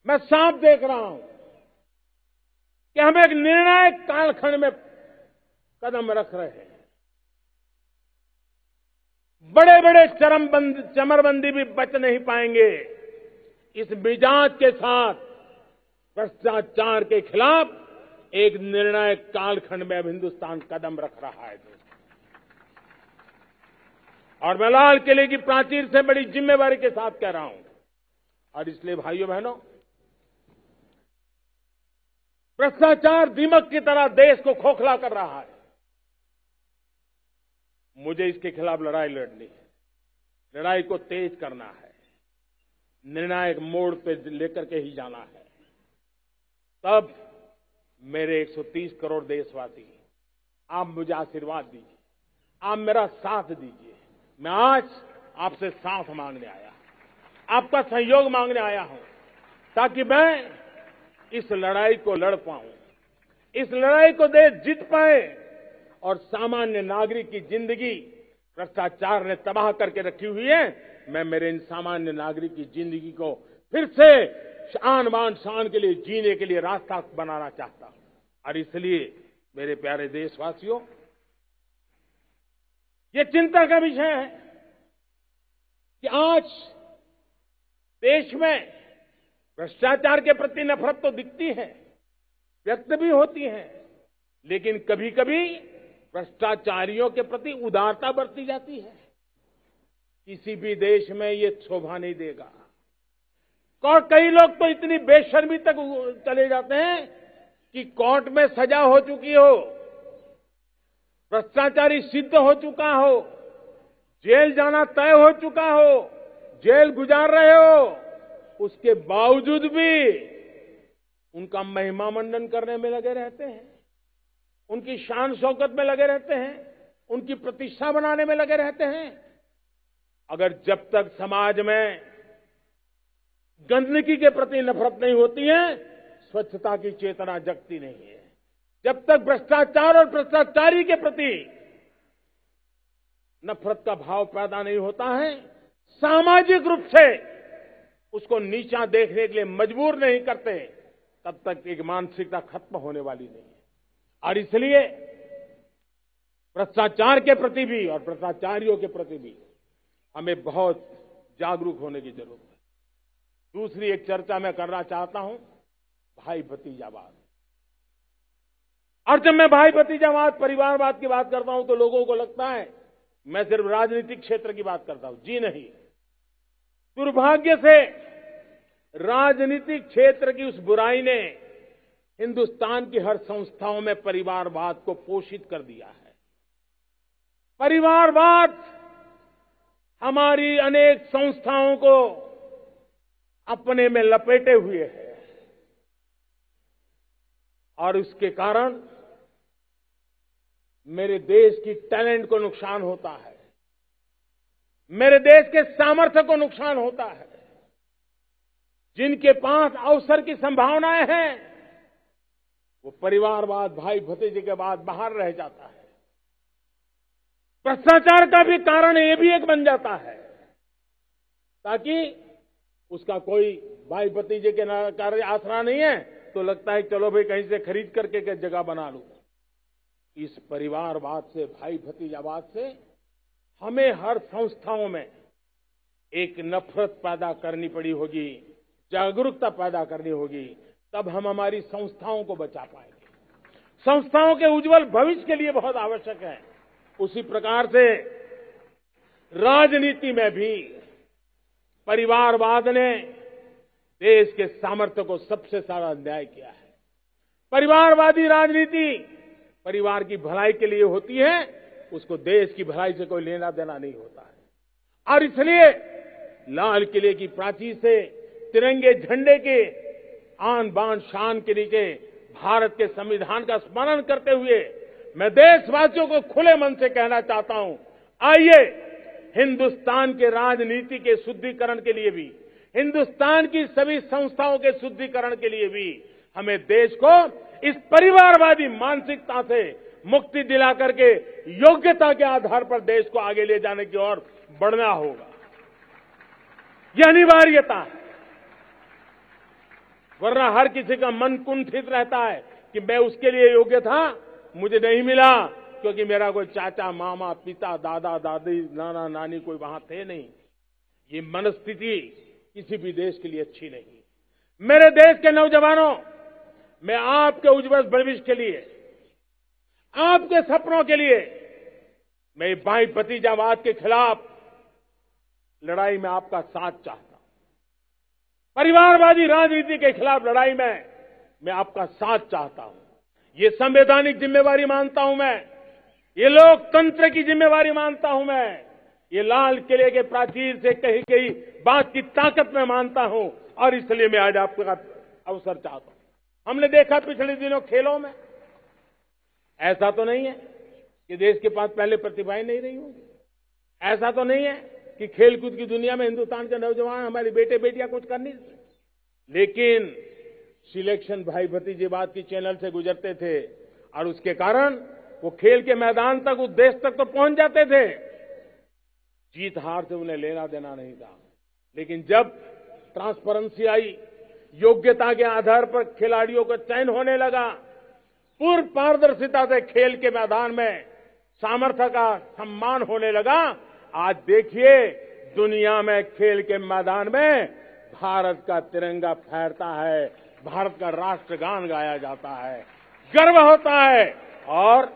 मैं साफ देख रहा हूं कि हम एक निर्णायक कालखंड में कदम रख रहे हैं। बड़े बड़े चमरबंदी भी बच नहीं पाएंगे। इस मिजाज के साथ भ्रष्टाचार के खिलाफ एक निर्णायक कालखंड में अब हिंदुस्तान कदम रख रहा है। और मैं लाल किले की प्राचीर से बड़ी जिम्मेवारी के साथ कह रहा हूं। और इसलिए भाइयों बहनों, भ्रष्टाचार दीमक की तरह देश को खोखला कर रहा है। मुझे इसके खिलाफ लड़ाई लड़नी है, लड़ाई को तेज करना है, निर्णायक मोड़ पे लेकर के ही जाना है। तब मेरे 130 करोड़ देशवासी, आप मुझे आशीर्वाद दीजिए, आप मेरा साथ दीजिए। मैं आज आपसे साथ मांगने आया, आपका सहयोग मांगने आया हूं, ताकि मैं इस लड़ाई को लड़ पाऊं, इस लड़ाई को देश जीत पाए और सामान्य नागरिक की जिंदगी भ्रष्टाचार ने तबाह करके रखी हुई है। मैं मेरे इन सामान्य नागरिक की जिंदगी को फिर से शान बान शान के लिए जीने के लिए रास्ता बनाना चाहता हूं। और इसलिए मेरे प्यारे देशवासियों, ये चिंता का विषय है कि आज देश में भ्रष्टाचार के प्रति नफरत तो दिखती है, व्यक्त भी होती हैं, लेकिन कभी कभी भ्रष्टाचारियों के प्रति उदारता बरती जाती है। किसी भी देश में ये शोभा नहीं देगा। और कई लोग तो इतनी बेशर्मी तक चले जाते हैं कि कोर्ट में सजा हो चुकी हो, भ्रष्टाचारी सिद्ध हो चुका हो, जेल जाना तय हो चुका हो, जेल गुजार रहे हो, उसके बावजूद भी उनका महिमा मंडन करने में लगे रहते हैं, उनकी शान शौकत में लगे रहते हैं, उनकी प्रतिष्ठा बनाने में लगे रहते हैं। अगर जब तक समाज में गंदगी के प्रति नफरत नहीं होती है, स्वच्छता की चेतना जगती नहीं है। जब तक भ्रष्टाचार और भ्रष्टाचारी के प्रति नफरत का भाव पैदा नहीं होता है, सामाजिक रूप से उसको नीचा देखने के लिए मजबूर नहीं करते, तब तक एक मानसिकता खत्म होने वाली नहीं है। और इसलिए भ्रष्टाचार के प्रति भी और भ्रष्टाचारियों के प्रति भी हमें बहुत जागरूक होने की जरूरत है। दूसरी एक चर्चा मैं करना चाहता हूं, भाई भतीजावाद। और जब मैं भाई भतीजावाद, परिवारवाद की बात करता हूं तो लोगों को लगता है मैं सिर्फ राजनीतिक क्षेत्र की बात करता हूं। जी नहीं, दुर्भाग्य से राजनीतिक क्षेत्र की उस बुराई ने हिंदुस्तान की हर संस्थाओं में परिवारवाद को पोषित कर दिया है। परिवारवाद हमारी अनेक संस्थाओं को अपने में लपेटे हुए है और उसके कारण मेरे देश की टैलेंट को नुकसान होता है, मेरे देश के सामर्थ्य को नुकसान होता है। जिनके पास अवसर की संभावनाएं हैं, वो परिवारवाद, भाई भतीजे के बाद बाहर रह जाता है। भ्रष्टाचार का भी कारण ये भी एक बन जाता है, ताकि उसका कोई भाई भतीजे के कार्य आसरा नहीं है तो लगता है चलो भाई कहीं से खरीद करके के जगह बना लूं। इस परिवारवाद से, भाई भतीजावाद से हमें हर संस्थाओं में एक नफरत पैदा करनी पड़ी होगी, जागरूकता पैदा करनी होगी, तब हम हमारी संस्थाओं को बचा पाएंगे। संस्थाओं के उज्जवल भविष्य के लिए बहुत आवश्यक है। उसी प्रकार से राजनीति में भी परिवारवाद ने देश के सामर्थ्य को सबसे सारा अन्याय किया है। परिवारवादी राजनीति परिवार की भलाई के लिए होती है, उसको देश की भलाई से कोई लेना देना नहीं होता है। और इसलिए लाल किले की प्राचीर से तिरंगे झंडे के आन बान शान के नीचे भारत के संविधान का स्मरण करते हुए मैं देशवासियों को खुले मन से कहना चाहता हूं, आइए हिंदुस्तान के राजनीति के शुद्धिकरण के लिए भी, हिंदुस्तान की सभी संस्थाओं के शुद्धिकरण के लिए भी हमें देश को इस परिवारवादी मानसिकता से मुक्ति दिला करके योग्यता के आधार पर देश को आगे ले जाने की ओर बढ़ना होगा। यह अनिवार्यता है, वरना हर किसी का मन कुंठित रहता है कि मैं उसके लिए योग्य था, मुझे नहीं मिला क्योंकि मेरा कोई चाचा, मामा, पिता, दादा, दादी, नाना, नानी कोई वहां थे नहीं। ये मनस्थिति किसी भी देश के लिए अच्छी नहीं। मेरे देश के नौजवानों, मैं आपके उज्जवल भविष्य के लिए, आपके सपनों के लिए, मैं भाई भतीजावाद के खिलाफ लड़ाई में आपका साथ चाहता हूं। परिवारवादी राजनीति के खिलाफ लड़ाई में मैं आपका साथ चाहता हूं। ये संवैधानिक जिम्मेवारी मानता हूं मैं, ये लोकतंत्र की जिम्मेवारी मानता हूं मैं, ये लाल किले के प्राचीर से कही गई बात की ताकत में मानता हूं और इसलिए मैं आज आपका अवसर चाहता हूं। हमने देखा पिछले दिनों खेलों में, ऐसा तो नहीं है कि देश के पास पहले प्रतिभाएं नहीं रही होंगी, ऐसा तो नहीं है कि खेलकूद की दुनिया में हिंदुस्तान के नौजवान, हमारे बेटे बेटियां कुछ कर नहीं सकते, लेकिन सिलेक्शन भाई भतीजेवाद की चैनल से गुजरते थे और उसके कारण वो खेल के मैदान तक, उस देश तक तो पहुंच जाते थे। जीत हार से उन्हें लेना देना नहीं था, लेकिन जब ट्रांसपेरेंसी आई, योग्यता के आधार पर खिलाड़ियों का चयन होने लगा, पूर्ण पारदर्शिता से खेल के मैदान में सामर्थ्य का सम्मान होने लगा, आज देखिए दुनिया में खेल के मैदान में भारत का तिरंगा फहरता है, भारत का राष्ट्रगान गाया जाता है, गर्व होता है और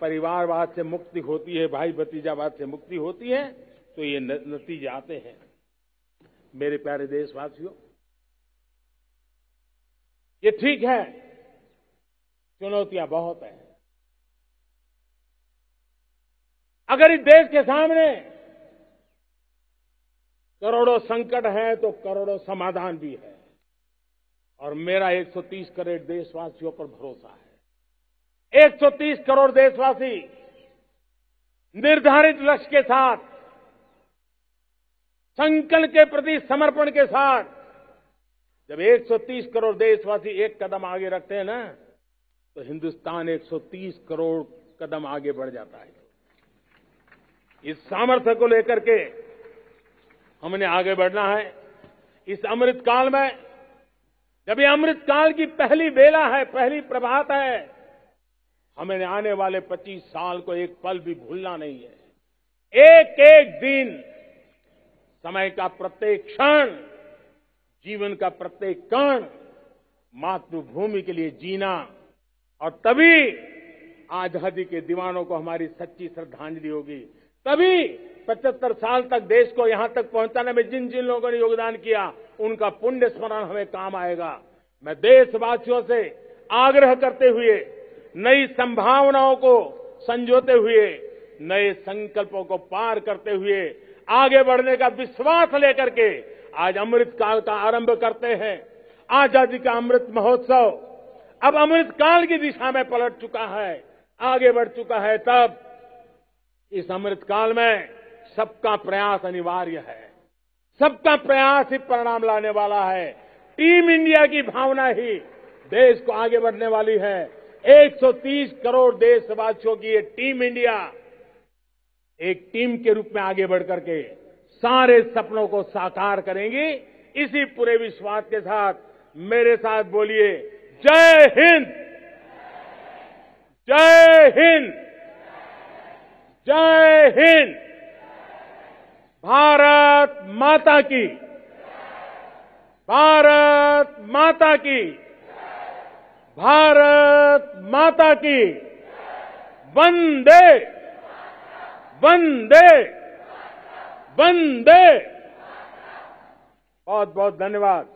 परिवारवाद से मुक्ति होती है, भाई भतीजावाद से मुक्ति होती है, तो ये नतीजे आते हैं। मेरे प्यारे देशवासियों, ये ठीक है, चुनौतियां बहुत हैं। अगर इस देश के सामने करोड़ों संकट हैं तो करोड़ों समाधान भी है, और मेरा 130 करोड़ देशवासियों पर भरोसा है। 130 करोड़ देशवासी निर्धारित लक्ष्य के साथ, संकल्प के प्रति समर्पण के साथ, जब 130 करोड़ देशवासी एक कदम आगे रखते हैं ना, तो हिंदुस्तान 130 करोड़ कदम आगे बढ़ जाता है। इस सामर्थ्य को लेकर के हमने आगे बढ़ना है। इस अमृत काल में, जब ये अमृत काल की पहली बेला है, पहली प्रभात है, हमें आने वाले 25 साल को एक पल भी भूलना नहीं है। एक एक दिन, समय का प्रत्येक क्षण, जीवन का प्रत्येक कण मातृभूमि के लिए जीना, और तभी आजादी के दीवानों को हमारी सच्ची श्रद्धांजलि होगी। तभी 75 साल तक देश को यहां तक पहुंचाने में जिन जिन लोगों ने योगदान किया, उनका पुण्य स्मरण हमें काम आएगा। मैं देशवासियों से आग्रह करते हुए, नई संभावनाओं को संजोते हुए, नए संकल्पों को पार करते हुए, आगे बढ़ने का विश्वास लेकर के आज अमृत काल का आरंभ करते हैं। आजादी का अमृत महोत्सव अब अमृत काल की दिशा में पलट चुका है, आगे बढ़ चुका है। तब इस अमृत काल में सबका प्रयास अनिवार्य है। सबका प्रयास ही परिणाम लाने वाला है। टीम इंडिया की भावना ही देश को आगे बढ़ने वाली है। 130 करोड़ देशवासियों की ये टीम इंडिया एक टीम के रूप में आगे बढ़ करके सारे सपनों को साकार करेंगी। इसी पूरे विश्वास के साथ मेरे साथ बोलिए, जय हिंद, जय हिंद, जय हिंद। भारत माता की, भारत माता की, भारत माता की। वंदे, वंदे, वंदे। बहुत बहुत धन्यवाद।